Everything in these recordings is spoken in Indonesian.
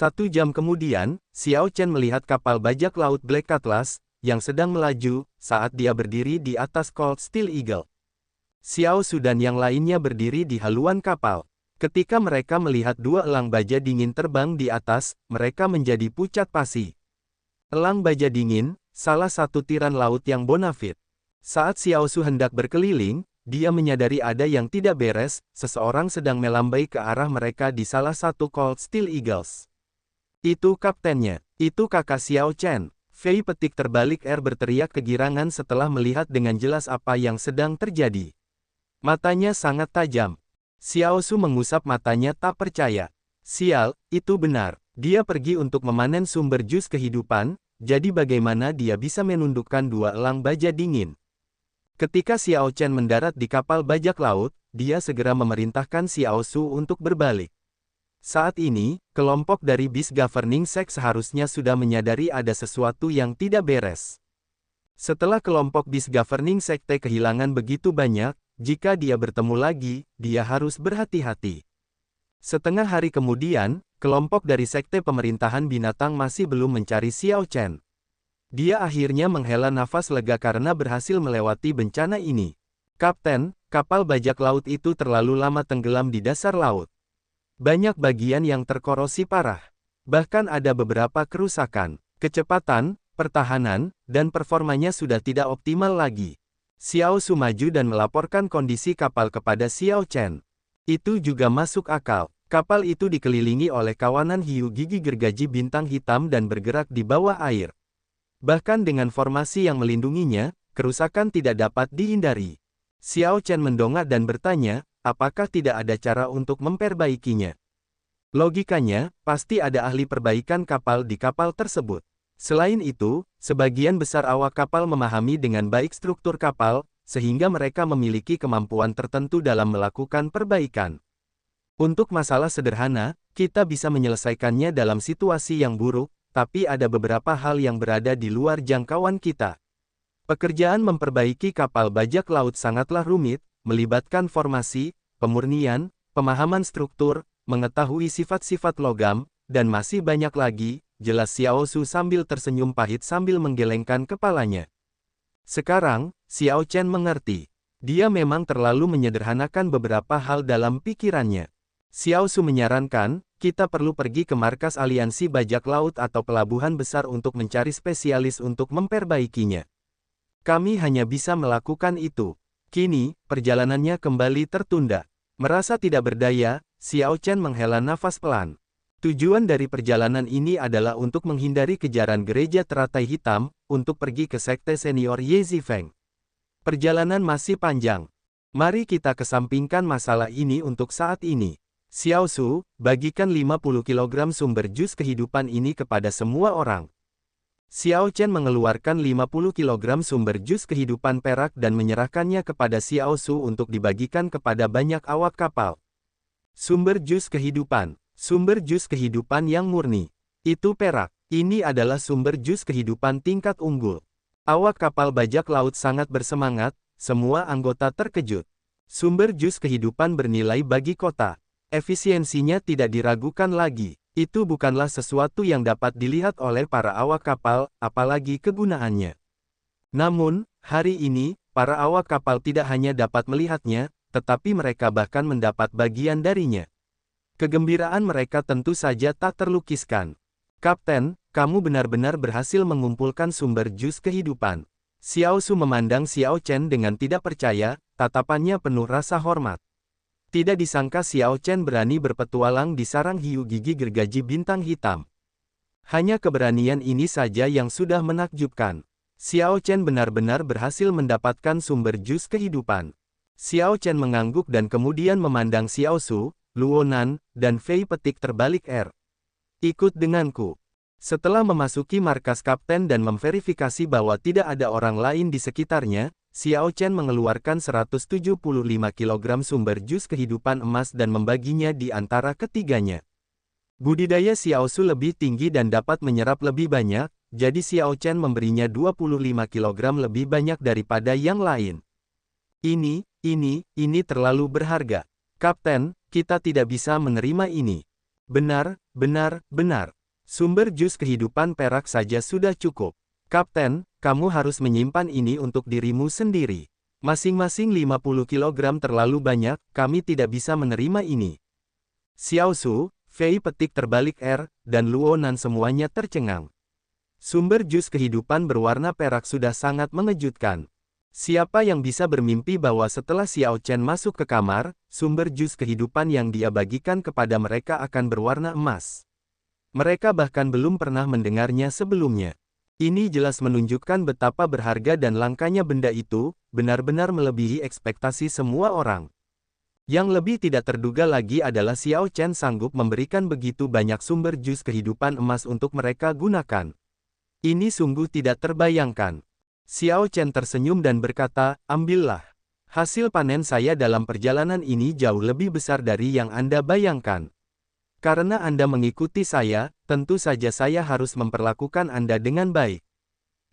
1 jam kemudian, Xiao Chen melihat kapal bajak laut Black Atlas, yang sedang melaju, saat dia berdiri di atas Cold Steel Eagle. Xiao Su dan yang lainnya berdiri di haluan kapal. Ketika mereka melihat 2 elang baja dingin terbang di atas, mereka menjadi pucat pasi. Elang baja dingin, salah satu tiran laut yang bonafit. Saat Xiao Su hendak berkeliling, dia menyadari ada yang tidak beres, seseorang sedang melambai ke arah mereka di salah satu Cold Steel Eagles. Itu kaptennya, itu kakak Xiao Chen. Fei petik terbalik berteriak kegirangan setelah melihat dengan jelas apa yang sedang terjadi. Matanya sangat tajam. Xiao Su mengusap matanya tak percaya. Sial, itu benar. Dia pergi untuk memanen sumber jus kehidupan, jadi bagaimana dia bisa menundukkan 2 elang baja dingin? Ketika Xiao Chen mendarat di kapal bajak laut, dia segera memerintahkan Xiao Su untuk berbalik. Saat ini, kelompok dari Beast Governing Sect seharusnya sudah menyadari ada sesuatu yang tidak beres. Setelah kelompok Beast Governing Sect kehilangan begitu banyak, jika dia bertemu lagi, dia harus berhati-hati. Setengah hari kemudian, kelompok dari Sekte Pemerintahan Binatang masih belum mencari Xiao Chen. Dia akhirnya menghela nafas lega karena berhasil melewati bencana ini. Kapten, kapal bajak laut itu terlalu lama tenggelam di dasar laut. Banyak bagian yang terkorosi parah. Bahkan ada beberapa kerusakan. Kecepatan, pertahanan, dan performanya sudah tidak optimal lagi. Xiao Su maju dan melaporkan kondisi kapal kepada Xiao Chen. Itu juga masuk akal. Kapal itu dikelilingi oleh kawanan hiu gigi gergaji bintang hitam dan bergerak di bawah air. Bahkan dengan formasi yang melindunginya, kerusakan tidak dapat dihindari. Xiao Chen mendongak dan bertanya, apakah tidak ada cara untuk memperbaikinya? Logikanya, pasti ada ahli perbaikan kapal di kapal tersebut. Selain itu, sebagian besar awak kapal memahami dengan baik struktur kapal, sehingga mereka memiliki kemampuan tertentu dalam melakukan perbaikan. Untuk masalah sederhana, kita bisa menyelesaikannya dalam situasi yang buruk, tapi ada beberapa hal yang berada di luar jangkauan kita. Pekerjaan memperbaiki kapal bajak laut sangatlah rumit, melibatkan formasi, pemurnian, pemahaman struktur, mengetahui sifat-sifat logam, dan masih banyak lagi, jelas Xiao Su sambil tersenyum pahit sambil menggelengkan kepalanya. Sekarang, Xiao Chen mengerti. Dia memang terlalu menyederhanakan beberapa hal dalam pikirannya. Xiao Su menyarankan, kita perlu pergi ke markas aliansi bajak laut atau pelabuhan besar untuk mencari spesialis untuk memperbaikinya. Kami hanya bisa melakukan itu. Kini, perjalanannya kembali tertunda. Merasa tidak berdaya, Xiao Chen menghela nafas pelan. Tujuan dari perjalanan ini adalah untuk menghindari kejaran gereja teratai hitam, untuk pergi ke sekte senior Ye Zifeng. Perjalanan masih panjang. Mari kita kesampingkan masalah ini untuk saat ini. Xiao Su, bagikan 50 kg sumber jus kehidupan ini kepada semua orang. Xiao Chen mengeluarkan 50 kg sumber jus kehidupan perak dan menyerahkannya kepada Xiao Su untuk dibagikan kepada banyak awak kapal. Sumber jus kehidupan. Sumber jus kehidupan yang murni. Itu perak. Ini adalah sumber jus kehidupan tingkat unggul. Awak kapal bajak laut sangat bersemangat, semua anggota terkejut. Sumber jus kehidupan bernilai bagi kota. Efisiensinya tidak diragukan lagi. Itu bukanlah sesuatu yang dapat dilihat oleh para awak kapal, apalagi kegunaannya. Namun, hari ini, para awak kapal tidak hanya dapat melihatnya, tetapi mereka bahkan mendapat bagian darinya. Kegembiraan mereka tentu saja tak terlukiskan. Kapten, kamu benar-benar berhasil mengumpulkan sumber jus kehidupan. Xiao Su memandang Xiao Chen dengan tidak percaya, tatapannya penuh rasa hormat. Tidak disangka Xiao Chen berani berpetualang di sarang hiu gigi gergaji bintang hitam. Hanya keberanian ini saja yang sudah menakjubkan. Xiao Chen benar-benar berhasil mendapatkan sumber jus kehidupan. Xiao Chen mengangguk dan kemudian memandang Xiao Su, Luonan, dan Fei petik terbalik Ikut denganku. Setelah memasuki markas kapten dan memverifikasi bahwa tidak ada orang lain di sekitarnya, Xiao Chen mengeluarkan 175 kg sumber jus kehidupan emas dan membaginya di antara ketiganya. Budidaya Xiao Su lebih tinggi dan dapat menyerap lebih banyak, jadi Xiao Chen memberinya 25 kg lebih banyak daripada yang lain. Ini terlalu berharga. Kapten, kita tidak bisa menerima ini. Benar, benar, benar. Sumber jus kehidupan perak saja sudah cukup. Kapten, kamu harus menyimpan ini untuk dirimu sendiri. Masing-masing 50 kilogram terlalu banyak, kami tidak bisa menerima ini. Xiao Su, Fei petik terbalik R, dan Luo Nan semuanya tercengang. Sumber jus kehidupan berwarna perak sudah sangat mengejutkan. Siapa yang bisa bermimpi bahwa setelah Xiao Chen masuk ke kamar, sumber jus kehidupan yang dia bagikan kepada mereka akan berwarna emas. Mereka bahkan belum pernah mendengarnya sebelumnya. Ini jelas menunjukkan betapa berharga dan langkanya benda itu, benar-benar melebihi ekspektasi semua orang. Yang lebih tidak terduga lagi adalah Xiao Chen sanggup memberikan begitu banyak sumber jus kehidupan emas untuk mereka gunakan. Ini sungguh tidak terbayangkan. Xiao Chen tersenyum dan berkata, ambillah. Hasil panen saya dalam perjalanan ini jauh lebih besar dari yang Anda bayangkan. Karena Anda mengikuti saya, tentu saja saya harus memperlakukan Anda dengan baik.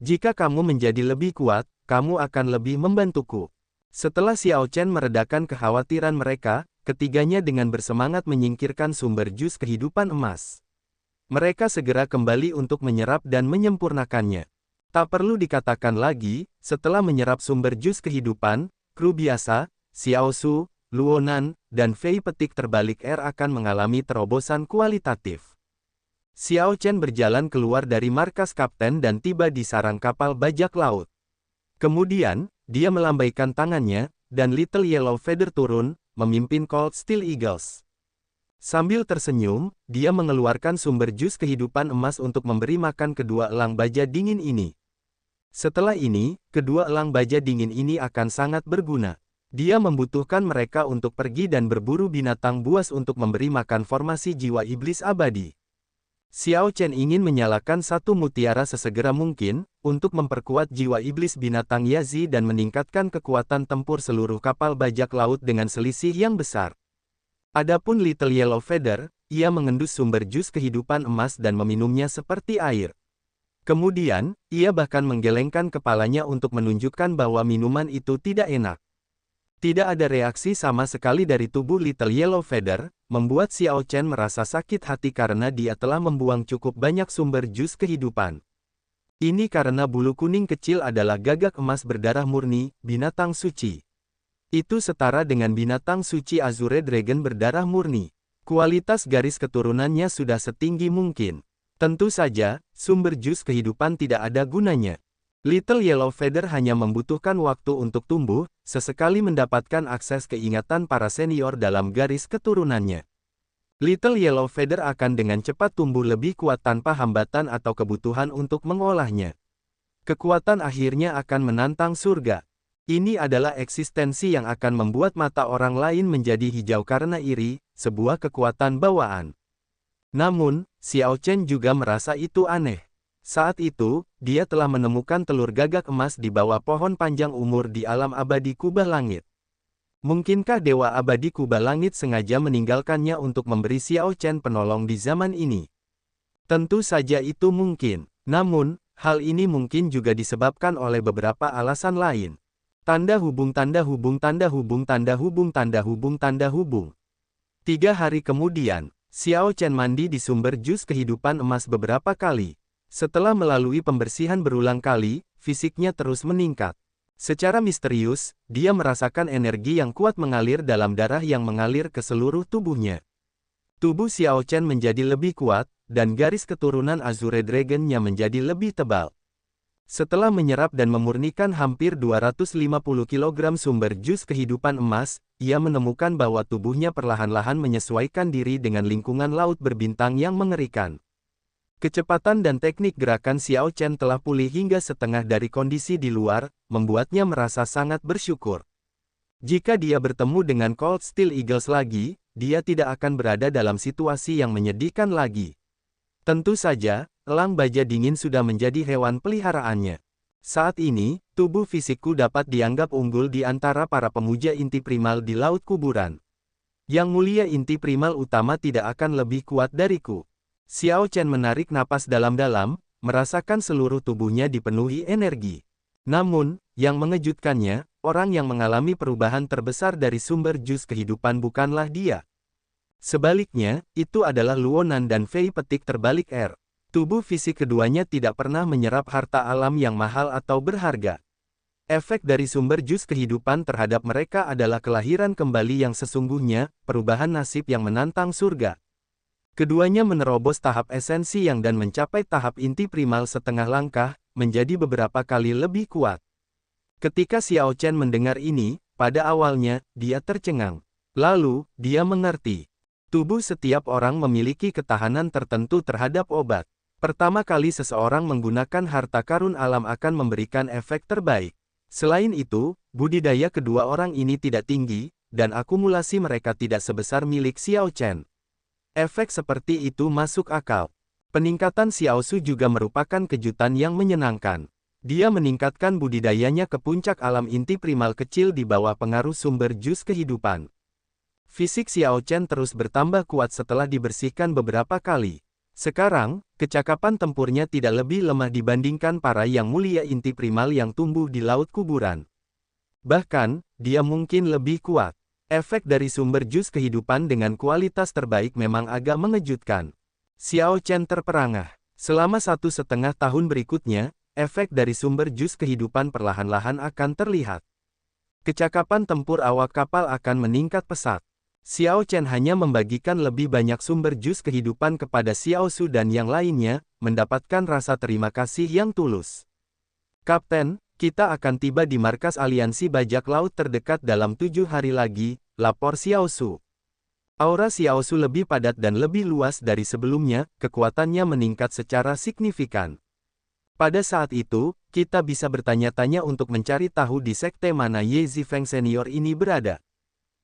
Jika kamu menjadi lebih kuat, kamu akan lebih membantuku. Setelah Xiao Chen meredakan kekhawatiran mereka, ketiganya dengan bersemangat menyingkirkan sumber jus kehidupan emas. Mereka segera kembali untuk menyerap dan menyempurnakannya. Tak perlu dikatakan lagi, setelah menyerap sumber jus kehidupan, kru biasa, Xiao Su, Luo Nan, dan Fei petik terbalik R akan mengalami terobosan kualitatif. Xiao Chen berjalan keluar dari markas kapten dan tiba di sarang kapal bajak laut. Kemudian, dia melambaikan tangannya, dan Little Yellow Feather turun, memimpin Cold Steel Eagles. Sambil tersenyum, dia mengeluarkan sumber jus kehidupan emas untuk memberi makan kedua elang baja dingin ini. Setelah ini, kedua elang baja dingin ini akan sangat berguna. Dia membutuhkan mereka untuk pergi dan berburu binatang buas untuk memberi makan formasi jiwa iblis abadi. Xiao Chen ingin menyalakan satu mutiara sesegera mungkin, untuk memperkuat jiwa iblis binatang Yazi dan meningkatkan kekuatan tempur seluruh kapal bajak laut dengan selisih yang besar. Adapun Little Yellow Feather, ia mengendus sumber jus kehidupan emas dan meminumnya seperti air. Kemudian, ia bahkan menggelengkan kepalanya untuk menunjukkan bahwa minuman itu tidak enak. Tidak ada reaksi sama sekali dari tubuh Little Yellow Feather, membuat Xiao Chen merasa sakit hati karena dia telah membuang cukup banyak sumber jus kehidupan. Ini karena bulu kuning kecil adalah gagak emas berdarah murni, binatang suci. Itu setara dengan binatang suci Azure Dragon berdarah murni. Kualitas garis keturunannya sudah setinggi mungkin. Tentu saja, sumber jus kehidupan tidak ada gunanya. Little Yellow Feather hanya membutuhkan waktu untuk tumbuh, sesekali mendapatkan akses keingatan para senior dalam garis keturunannya. Little Yellow Feather akan dengan cepat tumbuh lebih kuat tanpa hambatan atau kebutuhan untuk mengolahnya. Kekuatan akhirnya akan menantang surga. Ini adalah eksistensi yang akan membuat mata orang lain menjadi hijau karena iri, sebuah kekuatan bawaan. Namun, Xiao Chen juga merasa itu aneh. Saat itu, dia telah menemukan telur gagak emas di bawah pohon panjang umur di alam abadi kubah langit. Mungkinkah Dewa Abadi Kubah Langit sengaja meninggalkannya untuk memberi Xiao Chen penolong di zaman ini? Tentu saja itu mungkin. Namun, hal ini mungkin juga disebabkan oleh beberapa alasan lain. Tanda hubung tanda hubung tanda hubung tanda hubung tanda hubung tanda hubung. 3 hari kemudian, Xiao Chen mandi di sumber jus kehidupan emas beberapa kali. Setelah melalui pembersihan berulang kali, fisiknya terus meningkat. Secara misterius, dia merasakan energi yang kuat mengalir dalam darah yang mengalir ke seluruh tubuhnya. Tubuh Xiao Chen menjadi lebih kuat, dan garis keturunan Azure Dragon-nya menjadi lebih tebal. Setelah menyerap dan memurnikan hampir 250 kg sumber jus kehidupan emas, ia menemukan bahwa tubuhnya perlahan-lahan menyesuaikan diri dengan lingkungan laut berbintang yang mengerikan. Kecepatan dan teknik gerakan Xiao Chen telah pulih hingga setengah dari kondisi di luar, membuatnya merasa sangat bersyukur. Jika dia bertemu dengan Cold Steel Eagles lagi, dia tidak akan berada dalam situasi yang menyedihkan lagi. Tentu saja, elang baja dingin sudah menjadi hewan peliharaannya. Saat ini, tubuh fisikku dapat dianggap unggul di antara para pemuja inti primal di laut kuburan. Yang mulia inti primal utama tidak akan lebih kuat dariku. Xiao Chen menarik napas dalam-dalam, merasakan seluruh tubuhnya dipenuhi energi. Namun, yang mengejutkannya, orang yang mengalami perubahan terbesar dari sumber jus kehidupan bukanlah dia. Sebaliknya, itu adalah Luonan dan Fei petik terbalik R. Tubuh fisik keduanya tidak pernah menyerap harta alam yang mahal atau berharga. Efek dari sumber jus kehidupan terhadap mereka adalah kelahiran kembali yang sesungguhnya, perubahan nasib yang menantang surga. Keduanya menerobos tahap esensi yang dan mencapai tahap inti primal setengah langkah, menjadi beberapa kali lebih kuat. Ketika Xiao Chen mendengar ini, pada awalnya, dia tercengang. Lalu, dia mengerti. Tubuh setiap orang memiliki ketahanan tertentu terhadap obat. Pertama kali seseorang menggunakan harta karun alam akan memberikan efek terbaik. Selain itu, budidaya kedua orang ini tidak tinggi, dan akumulasi mereka tidak sebesar milik Xiao Chen. Efek seperti itu masuk akal. Peningkatan Xiao Su juga merupakan kejutan yang menyenangkan. Dia meningkatkan budidayanya ke puncak alam inti primal kecil di bawah pengaruh sumber jus kehidupan. Fisik Xiao Chen terus bertambah kuat setelah dibersihkan beberapa kali. Sekarang, kecakapan tempurnya tidak lebih lemah dibandingkan para yang mulia inti primal yang tumbuh di laut kuburan. Bahkan, dia mungkin lebih kuat. Efek dari sumber jus kehidupan dengan kualitas terbaik memang agak mengejutkan. Xiao Chen terperangah. Selama 1,5 tahun berikutnya, efek dari sumber jus kehidupan perlahan-lahan akan terlihat. Kecakapan tempur awak kapal akan meningkat pesat. Xiao Chen hanya membagikan lebih banyak sumber jus kehidupan kepada Xiao Su dan yang lainnya, mendapatkan rasa terima kasih yang tulus. Kapten, kita akan tiba di markas aliansi bajak laut terdekat dalam 7 hari lagi, lapor Xiao Su. Aura Xiao Su lebih padat dan lebih luas dari sebelumnya, kekuatannya meningkat secara signifikan. Pada saat itu, kita bisa bertanya-tanya untuk mencari tahu di sekte mana Ye Zifeng senior ini berada.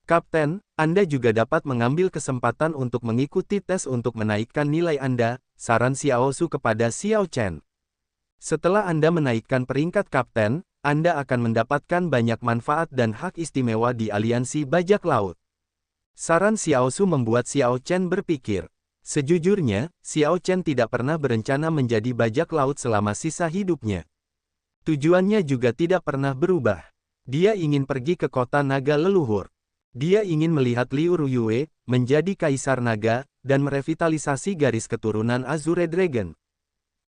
Kapten, Anda juga dapat mengambil kesempatan untuk mengikuti tes untuk menaikkan nilai Anda, saran Xiao Su kepada Xiao Chen. Setelah Anda menaikkan peringkat kapten, Anda akan mendapatkan banyak manfaat dan hak istimewa di aliansi bajak laut. Saran Xiao Su membuat Xiao Chen berpikir. Sejujurnya, Xiao Chen tidak pernah berencana menjadi bajak laut selama sisa hidupnya. Tujuannya juga tidak pernah berubah. Dia ingin pergi ke kota naga leluhur. Dia ingin melihat Liu Ruyue menjadi kaisar naga, dan merevitalisasi garis keturunan Azure Dragon.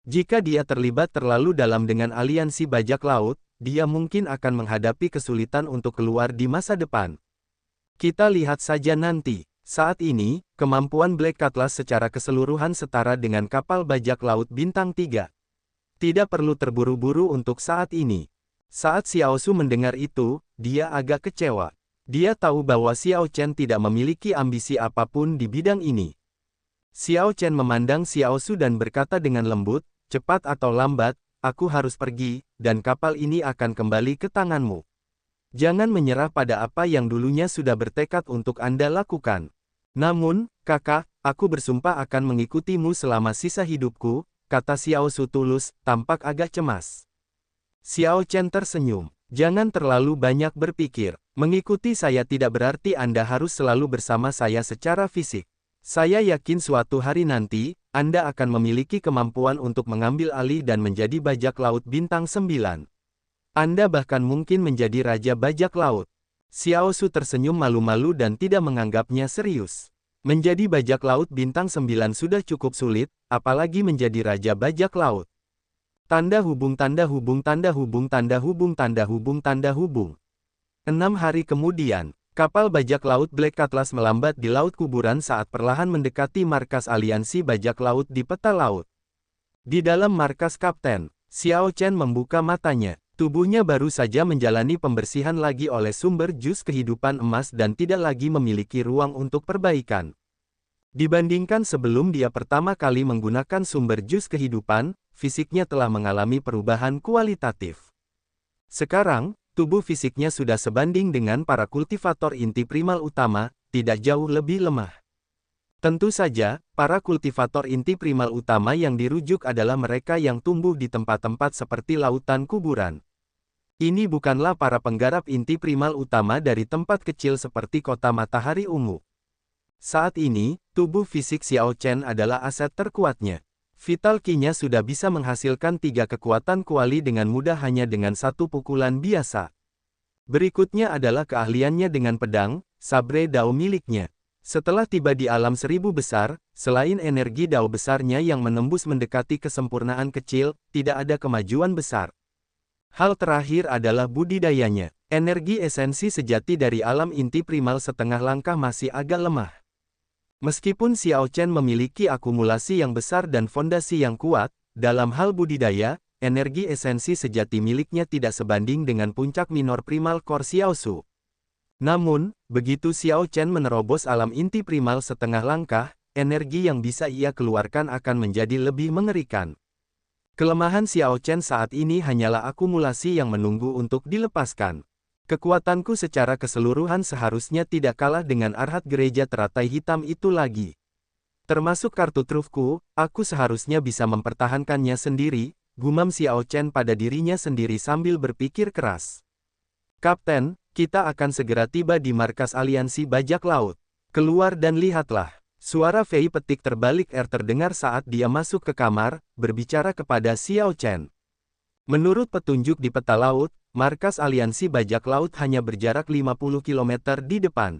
Jika dia terlibat terlalu dalam dengan aliansi bajak laut, dia mungkin akan menghadapi kesulitan untuk keluar di masa depan. Kita lihat saja nanti. Saat ini, kemampuan Black Cutlass secara keseluruhan setara dengan kapal bajak laut bintang 3. Tidak perlu terburu-buru untuk saat ini. Saat Xiao Su mendengar itu, dia agak kecewa. Dia tahu bahwa Xiao Chen tidak memiliki ambisi apapun di bidang ini. Xiao Chen memandang Xiao Su dan berkata dengan lembut, cepat atau lambat, aku harus pergi, dan kapal ini akan kembali ke tanganmu. Jangan menyerah pada apa yang dulunya sudah bertekad untuk Anda lakukan. Namun, kakak, aku bersumpah akan mengikutimu selama sisa hidupku, kata Xiao Su tulus, tampak agak cemas. Xiao Chen tersenyum. Jangan terlalu banyak berpikir. Mengikuti saya tidak berarti Anda harus selalu bersama saya secara fisik. Saya yakin suatu hari nanti, Anda akan memiliki kemampuan untuk mengambil alih dan menjadi bajak laut bintang 9. Anda bahkan mungkin menjadi raja bajak laut. Xiao Su tersenyum malu-malu dan tidak menganggapnya serius. Menjadi bajak laut bintang 9 sudah cukup sulit, apalagi menjadi raja bajak laut. Tanda hubung tanda hubung tanda hubung tanda hubung tanda hubung tanda hubung. 6 hari kemudian, kapal bajak laut Black Cutlass melambat di laut kuburan saat perlahan mendekati markas aliansi bajak laut di peta laut. Di dalam markas kapten, Xiao Chen membuka matanya. Tubuhnya baru saja menjalani pembersihan lagi oleh sumber jus kehidupan emas dan tidak lagi memiliki ruang untuk perbaikan. Dibandingkan sebelum dia pertama kali menggunakan sumber jus kehidupan, fisiknya telah mengalami perubahan kualitatif. Sekarang, tubuh fisiknya sudah sebanding dengan para kultivator inti primal utama, tidak jauh lebih lemah. Tentu saja, para kultivator inti primal utama yang dirujuk adalah mereka yang tumbuh di tempat-tempat seperti lautan kuburan. Ini bukanlah para penggarap inti primal utama dari tempat kecil seperti kota matahari ungu. Saat ini, tubuh fisik Xiao Chen adalah aset terkuatnya. Vital Ki-nya sudah bisa menghasilkan 3 kekuatan kuali dengan mudah hanya dengan 1 pukulan biasa. Berikutnya adalah keahliannya dengan pedang, sabre dao miliknya. Setelah tiba di alam seribu besar, selain energi dao besarnya yang menembus mendekati kesempurnaan kecil, tidak ada kemajuan besar. Hal terakhir adalah budidayanya. Energi esensi sejati dari alam inti primal setengah langkah masih agak lemah. Meskipun Xiao Chen memiliki akumulasi yang besar dan fondasi yang kuat, dalam hal budidaya, energi esensi sejati miliknya tidak sebanding dengan puncak minor primal core Xiao Su. Namun, begitu Xiao Chen menerobos alam inti primal setengah langkah, energi yang bisa ia keluarkan akan menjadi lebih mengerikan. Kelemahan Xiao Chen saat ini hanyalah akumulasi yang menunggu untuk dilepaskan. Kekuatanku secara keseluruhan seharusnya tidak kalah dengan arhat gereja teratai hitam itu lagi. Termasuk kartu trufku, aku seharusnya bisa mempertahankannya sendiri, gumam Xiao Chen pada dirinya sendiri sambil berpikir keras. Kapten, kita akan segera tiba di markas aliansi bajak laut. Keluar dan lihatlah. Suara Fei petik terbalik terdengar saat dia masuk ke kamar, berbicara kepada Xiao Chen. Menurut petunjuk di peta laut, markas aliansi bajak laut hanya berjarak 50 km di depan.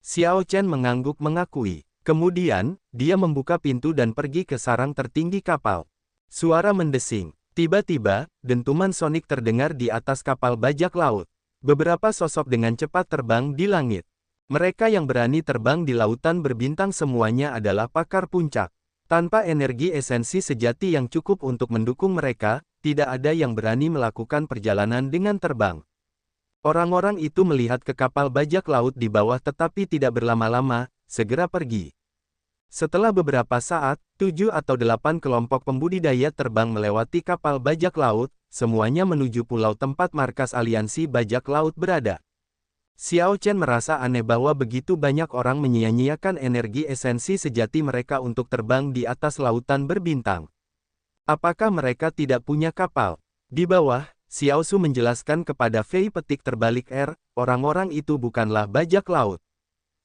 Xiao Chen mengangguk mengakui. Kemudian, dia membuka pintu dan pergi ke sarang tertinggi kapal. Suara mendesing. Tiba-tiba, dentuman sonik terdengar di atas kapal bajak laut. Beberapa sosok dengan cepat terbang di langit. Mereka yang berani terbang di lautan berbintang semuanya adalah pakar puncak. Tanpa energi esensi sejati yang cukup untuk mendukung mereka, tidak ada yang berani melakukan perjalanan dengan terbang. Orang-orang itu melihat ke kapal bajak laut di bawah tetapi tidak berlama-lama, segera pergi. Setelah beberapa saat, 7 atau 8 kelompok pembudidaya terbang melewati kapal bajak laut, semuanya menuju pulau tempat markas aliansi bajak laut berada. Xiao Chen merasa aneh bahwa begitu banyak orang menyia-nyiakan energi esensi sejati mereka untuk terbang di atas lautan berbintang. Apakah mereka tidak punya kapal? Di bawah, Xiao Su menjelaskan kepada Fei petik terbalik orang-orang itu bukanlah bajak laut.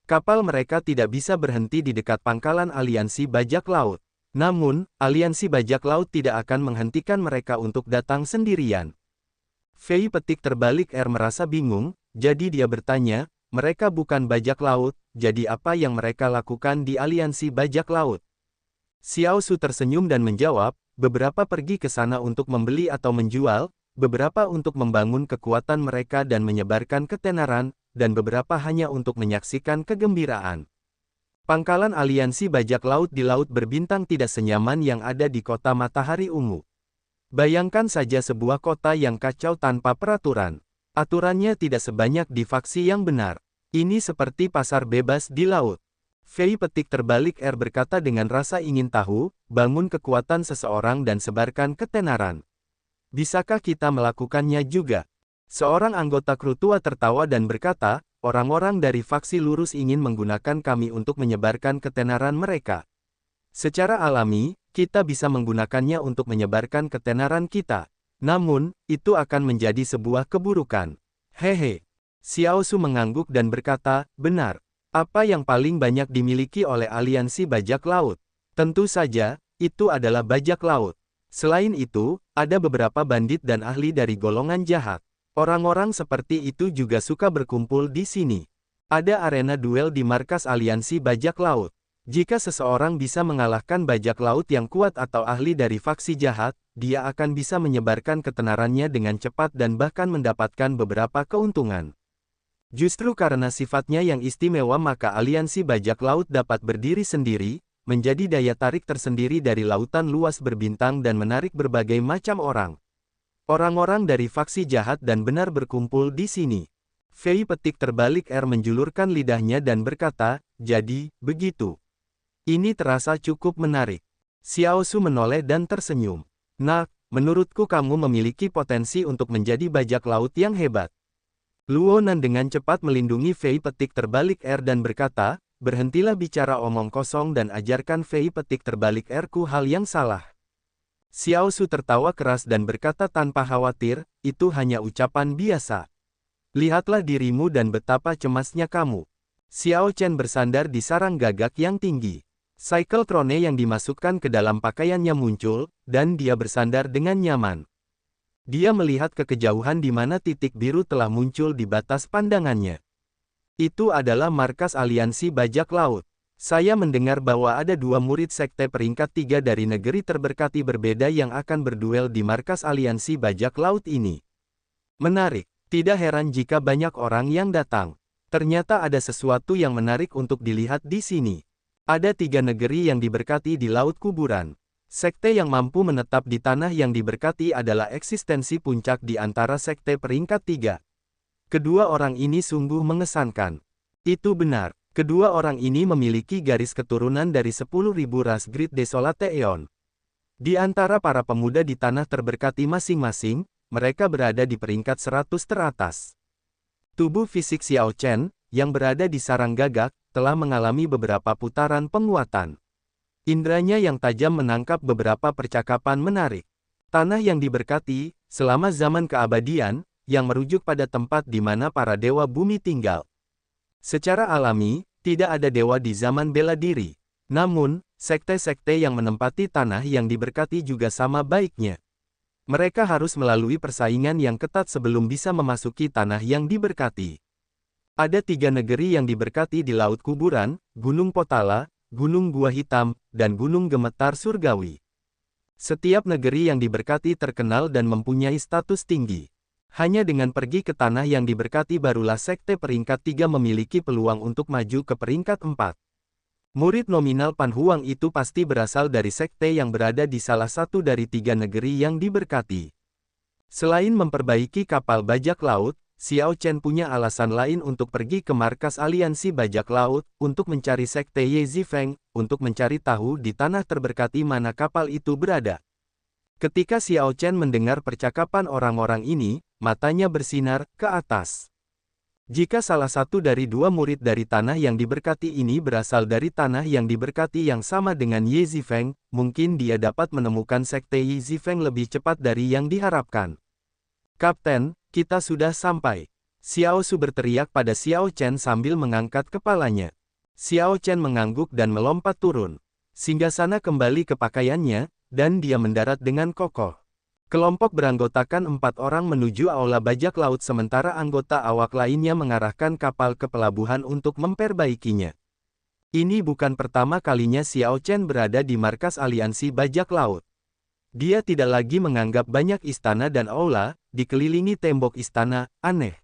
Kapal mereka tidak bisa berhenti di dekat pangkalan aliansi bajak laut. Namun, aliansi bajak laut tidak akan menghentikan mereka untuk datang sendirian. Fei petik terbalik merasa bingung, jadi dia bertanya, mereka bukan bajak laut, jadi apa yang mereka lakukan di aliansi bajak laut? Xiao Su tersenyum dan menjawab, beberapa pergi ke sana untuk membeli atau menjual, beberapa untuk membangun kekuatan mereka dan menyebarkan ketenaran, dan beberapa hanya untuk menyaksikan kegembiraan. Pangkalan aliansi bajak laut di laut berbintang tidak senyaman yang ada di kota matahari ungu. Bayangkan saja sebuah kota yang kacau tanpa peraturan. Aturannya tidak sebanyak di faksi yang benar. Ini seperti pasar bebas di laut. Fei petik terbalik berkata dengan rasa ingin tahu, bangun kekuatan seseorang dan sebarkan ketenaran. Bisakah kita melakukannya juga? Seorang anggota kru tua tertawa dan berkata, orang-orang dari faksi lurus ingin menggunakan kami untuk menyebarkan ketenaran mereka. Secara alami, kita bisa menggunakannya untuk menyebarkan ketenaran kita. Namun, itu akan menjadi sebuah keburukan. Hehe. Xiao Su mengangguk dan berkata, benar. Apa yang paling banyak dimiliki oleh aliansi bajak laut? Tentu saja, itu adalah bajak laut. Selain itu, ada beberapa bandit dan ahli dari golongan jahat. Orang-orang seperti itu juga suka berkumpul di sini. Ada arena duel di markas aliansi bajak laut. Jika seseorang bisa mengalahkan bajak laut yang kuat atau ahli dari faksi jahat, dia akan bisa menyebarkan ketenarannya dengan cepat dan bahkan mendapatkan beberapa keuntungan. Justru karena sifatnya yang istimewa maka aliansi bajak laut dapat berdiri sendiri, menjadi daya tarik tersendiri dari lautan luas berbintang dan menarik berbagai macam orang. Orang-orang dari faksi jahat dan benar berkumpul di sini. Fei petik terbalik menjulurkan lidahnya dan berkata, jadi, begitu. Ini terasa cukup menarik. Xiao Su menoleh dan tersenyum. Nah, menurutku kamu memiliki potensi untuk menjadi bajak laut yang hebat. Luo Nan dengan cepat melindungi Fei petik terbalik dan berkata, berhentilah bicara omong kosong dan ajarkan Fei petik terbalik ku hal yang salah. Xiao Su tertawa keras dan berkata tanpa khawatir, itu hanya ucapan biasa. Lihatlah dirimu dan betapa cemasnya kamu. Xiao Chen bersandar di sarang gagak yang tinggi. Cycle Throne yang dimasukkan ke dalam pakaiannya muncul, dan dia bersandar dengan nyaman. Dia melihat ke kejauhan di mana titik biru telah muncul di batas pandangannya. Itu adalah markas aliansi bajak laut. Saya mendengar bahwa ada 2 murid sekte peringkat 3 dari negeri terberkati berbeda yang akan berduel di markas aliansi bajak laut ini. Menarik, tidak heran jika banyak orang yang datang. Ternyata ada sesuatu yang menarik untuk dilihat di sini. Ada 3 negeri yang diberkati di Laut Kuburan. Sekte yang mampu menetap di tanah yang diberkati adalah eksistensi puncak di antara sekte peringkat 3. Kedua orang ini sungguh mengesankan. Itu benar. Kedua orang ini memiliki garis keturunan dari 10.000 ras Great Desolate Aeon. Di antara para pemuda di tanah terberkati masing-masing, mereka berada di peringkat 100 teratas. Tubuh fisik Xiao Chen, yang berada di sarang gagak, telah mengalami beberapa putaran penguatan. Indranya yang tajam menangkap beberapa percakapan menarik. Tanah yang diberkati, selama zaman keabadian, yang merujuk pada tempat di mana para dewa bumi tinggal. Secara alami, tidak ada dewa di zaman bela diri. Namun, sekte-sekte yang menempati tanah yang diberkati juga sama baiknya. Mereka harus melalui persaingan yang ketat sebelum bisa memasuki tanah yang diberkati. Ada 3 negeri yang diberkati di Laut Kuburan, Gunung Potala, Gunung Gua Hitam, dan Gunung Gemetar Surgawi. Setiap negeri yang diberkati terkenal dan mempunyai status tinggi. Hanya dengan pergi ke tanah yang diberkati barulah sekte peringkat 3 memiliki peluang untuk maju ke peringkat 4. Murid nominal Pan Huang itu pasti berasal dari sekte yang berada di salah satu dari 3 negeri yang diberkati. Selain memperbaiki kapal bajak laut, Xiao Chen punya alasan lain untuk pergi ke markas aliansi bajak laut, untuk mencari sekte Ye Zifeng, untuk mencari tahu di tanah terberkati mana kapal itu berada. Ketika Xiao Chen mendengar percakapan orang-orang ini, matanya bersinar ke atas. Jika salah satu dari 2 murid dari tanah yang diberkati ini berasal dari tanah yang diberkati yang sama dengan Ye Zifeng, mungkin dia dapat menemukan sekte Ye Zifeng lebih cepat dari yang diharapkan. Kapten, kita sudah sampai. Xiao Su berteriak pada Xiao Chen sambil mengangkat kepalanya. Xiao Chen mengangguk dan melompat turun. Singgasana kembali ke pakaiannya, dan dia mendarat dengan kokoh. Kelompok beranggotakan 4 orang menuju aula bajak laut sementara anggota awak lainnya mengarahkan kapal ke pelabuhan untuk memperbaikinya. Ini bukan pertama kalinya Xiao Chen berada di markas aliansi bajak laut. Dia tidak lagi menganggap banyak istana dan aula, dikelilingi tembok istana, aneh.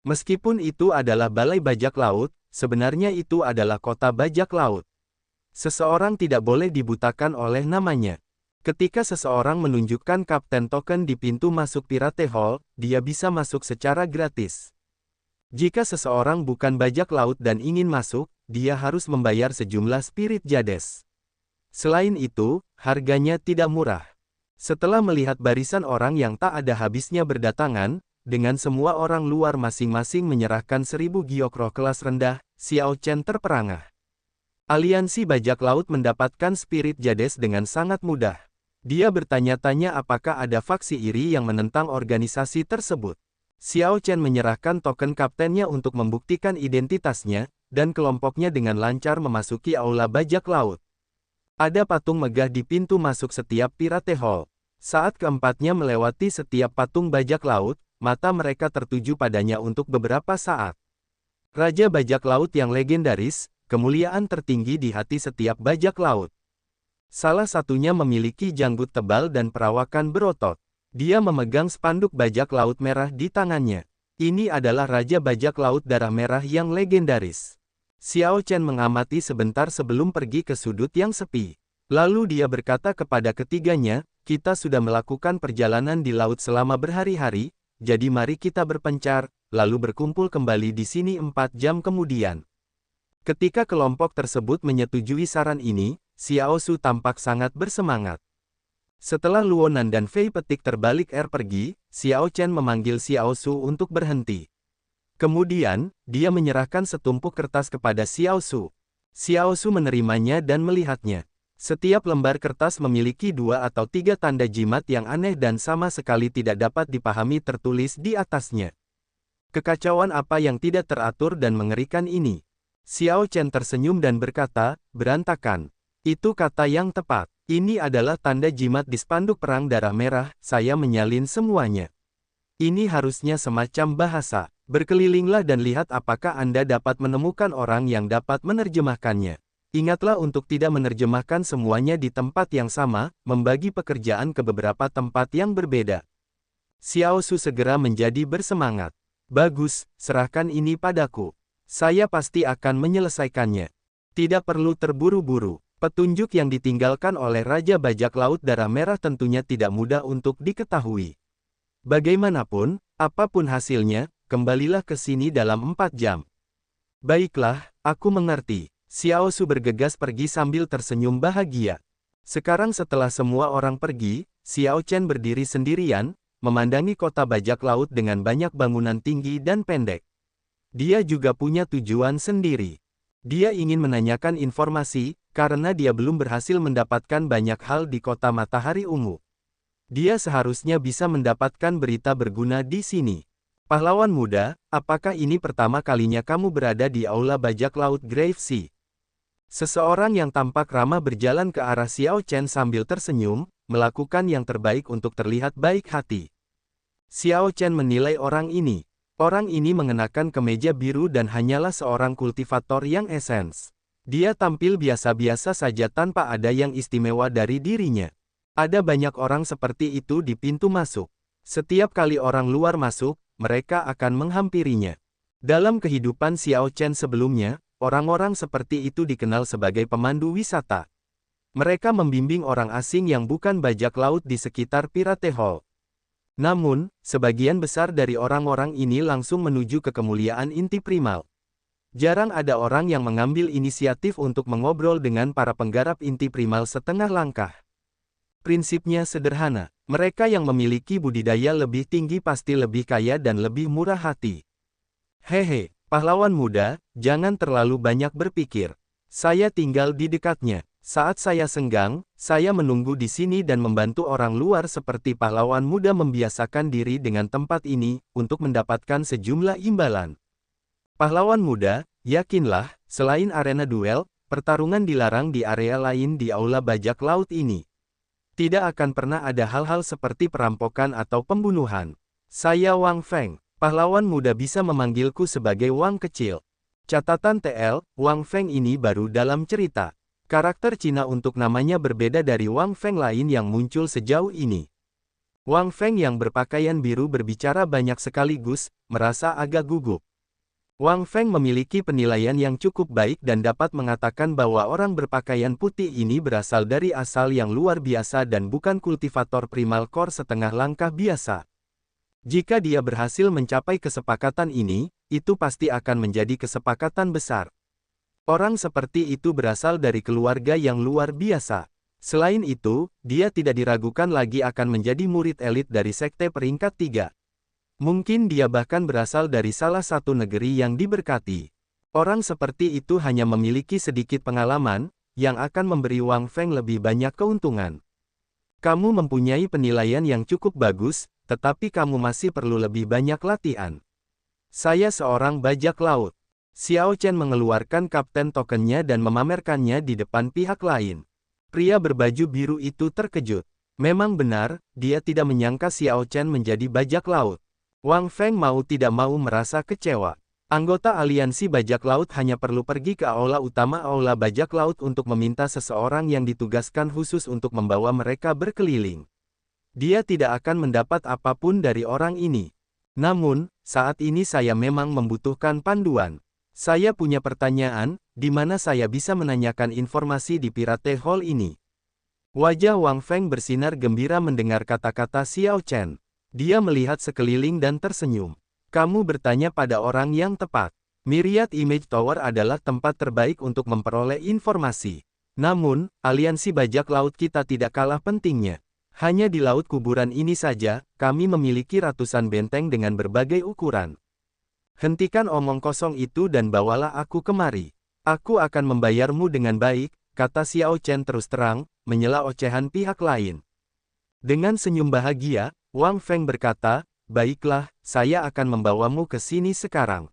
Meskipun itu adalah balai bajak laut, sebenarnya itu adalah kota bajak laut. Seseorang tidak boleh dibutakan oleh namanya. Ketika seseorang menunjukkan kapten token di pintu masuk Pirate Hall, dia bisa masuk secara gratis. Jika seseorang bukan bajak laut dan ingin masuk, dia harus membayar sejumlah spirit jades. Selain itu, harganya tidak murah. Setelah melihat barisan orang yang tak ada habisnya berdatangan, dengan semua orang luar masing-masing menyerahkan 1000 giok roh kelas rendah, Xiao Chen terperangah. Aliansi bajak laut mendapatkan spirit jades dengan sangat mudah. Dia bertanya-tanya apakah ada faksi iri yang menentang organisasi tersebut. Xiao Chen menyerahkan token kaptennya untuk membuktikan identitasnya, dan kelompoknya dengan lancar memasuki aula bajak laut. Ada patung megah di pintu masuk setiap Pirate Hall. Saat keempatnya melewati setiap patung bajak laut, mata mereka tertuju padanya untuk beberapa saat. Raja bajak laut yang legendaris, kemuliaan tertinggi di hati setiap bajak laut. Salah satunya memiliki janggut tebal dan perawakan berotot. Dia memegang spanduk bajak laut merah di tangannya. Ini adalah Raja Bajak Laut Darah Merah yang legendaris. Xiao Chen mengamati sebentar sebelum pergi ke sudut yang sepi. Lalu dia berkata kepada ketiganya, kita sudah melakukan perjalanan di laut selama berhari-hari, jadi mari kita berpencar, lalu berkumpul kembali di sini 4 jam kemudian. Ketika kelompok tersebut menyetujui saran ini, Xiao Su tampak sangat bersemangat. Setelah Luonan dan Fei Petik terbalik pergi, Xiao Chen memanggil Xiao Su untuk berhenti. Kemudian, dia menyerahkan setumpuk kertas kepada Xiao Su. Xiao Su menerimanya dan melihatnya. Setiap lembar kertas memiliki 2 atau 3 tanda jimat yang aneh dan sama sekali tidak dapat dipahami tertulis di atasnya. Kekacauan apa yang tidak teratur dan mengerikan ini? Xiao Chen tersenyum dan berkata, berantakan. Itu kata yang tepat. Ini adalah tanda jimat di spanduk perang darah merah, saya menyalin semuanya. Ini harusnya semacam bahasa. Berkelilinglah dan lihat apakah Anda dapat menemukan orang yang dapat menerjemahkannya. Ingatlah untuk tidak menerjemahkan semuanya di tempat yang sama, membagi pekerjaan ke beberapa tempat yang berbeda. Xiao Su segera menjadi bersemangat. Bagus, serahkan ini padaku. Saya pasti akan menyelesaikannya. Tidak perlu terburu-buru. Petunjuk yang ditinggalkan oleh Raja Bajak Laut Darah Merah tentunya tidak mudah untuk diketahui. Bagaimanapun, apapun hasilnya, kembalilah ke sini dalam 4 jam. Baiklah, aku mengerti. Xiao Su bergegas pergi sambil tersenyum bahagia. Sekarang setelah semua orang pergi, Xiao Chen berdiri sendirian, memandangi kota bajak laut dengan banyak bangunan tinggi dan pendek. Dia juga punya tujuan sendiri. Dia ingin menanyakan informasi, karena dia belum berhasil mendapatkan banyak hal di kota Matahari Ungu. Dia seharusnya bisa mendapatkan berita berguna di sini. Pahlawan muda, apakah ini pertama kalinya kamu berada di aula bajak laut Grave Sea? Seseorang yang tampak ramah berjalan ke arah Xiao Chen sambil tersenyum, melakukan yang terbaik untuk terlihat baik hati. Xiao Chen menilai orang ini. Orang ini mengenakan kemeja biru dan hanyalah seorang kultivator yang esens. Dia tampil biasa-biasa saja tanpa ada yang istimewa dari dirinya. Ada banyak orang seperti itu di pintu masuk. Setiap kali orang luar masuk, mereka akan menghampirinya. Dalam kehidupan Xiao Chen sebelumnya, orang-orang seperti itu dikenal sebagai pemandu wisata. Mereka membimbing orang asing yang bukan bajak laut di sekitar Pirate Hall. Namun, sebagian besar dari orang-orang ini langsung menuju ke kemuliaan inti primal. Jarang ada orang yang mengambil inisiatif untuk mengobrol dengan para penggarap inti primal setengah langkah. Prinsipnya sederhana, mereka yang memiliki budidaya lebih tinggi pasti lebih kaya dan lebih murah hati. Hehe, pahlawan muda, jangan terlalu banyak berpikir. Saya tinggal di dekatnya. Saat saya senggang, saya menunggu di sini dan membantu orang luar seperti pahlawan muda membiasakan diri dengan tempat ini, untuk mendapatkan sejumlah imbalan. Pahlawan muda, yakinlah, selain arena duel, pertarungan dilarang di area lain di aula bajak laut ini. Tidak akan pernah ada hal-hal seperti perampokan atau pembunuhan. Saya Wang Feng, pahlawan muda bisa memanggilku sebagai Wang kecil. Catatan TL, Wang Feng ini baru dalam cerita. Karakter Cina untuk namanya berbeda dari Wang Feng lain yang muncul sejauh ini. Wang Feng yang berpakaian biru berbicara banyak sekaligus, merasa agak gugup. Wang Feng memiliki penilaian yang cukup baik dan dapat mengatakan bahwa orang berpakaian putih ini berasal dari asal yang luar biasa dan bukan kultivator primal core setengah langkah biasa. Jika dia berhasil mencapai kesepakatan ini, itu pasti akan menjadi kesepakatan besar. Orang seperti itu berasal dari keluarga yang luar biasa. Selain itu, dia tidak diragukan lagi akan menjadi murid elit dari sekte peringkat 3. Mungkin dia bahkan berasal dari salah satu negeri yang diberkati. Orang seperti itu hanya memiliki sedikit pengalaman, yang akan memberi Wang Feng lebih banyak keuntungan. Kamu mempunyai penilaian yang cukup bagus, tetapi kamu masih perlu lebih banyak latihan. Saya seorang bajak laut. Xiao Chen mengeluarkan kapten tokennya dan memamerkannya di depan pihak lain. Pria berbaju biru itu terkejut. Memang benar, dia tidak menyangka Xiao Chen menjadi bajak laut. Wang Feng mau tidak mau merasa kecewa. Anggota aliansi bajak laut hanya perlu pergi ke aula utama aula bajak laut untuk meminta seseorang yang ditugaskan khusus untuk membawa mereka berkeliling. Dia tidak akan mendapat apapun dari orang ini. Namun, saat ini saya memang membutuhkan panduan. Saya punya pertanyaan, di mana saya bisa menanyakan informasi di Pirate Hall ini? Wajah Wang Feng bersinar gembira mendengar kata-kata Xiao Chen. Dia melihat sekeliling dan tersenyum. Kamu bertanya pada orang yang tepat. Myriad Image Tower adalah tempat terbaik untuk memperoleh informasi. Namun, aliansi bajak laut kita tidak kalah pentingnya. Hanya di laut kuburan ini saja, kami memiliki ratusan benteng dengan berbagai ukuran. Hentikan omong kosong itu dan bawalah aku kemari. Aku akan membayarmu dengan baik, kata Xiao Chen terus terang, menyela ocehan pihak lain. Dengan senyum bahagia, Wang Feng berkata, baiklah, saya akan membawamu ke sini sekarang.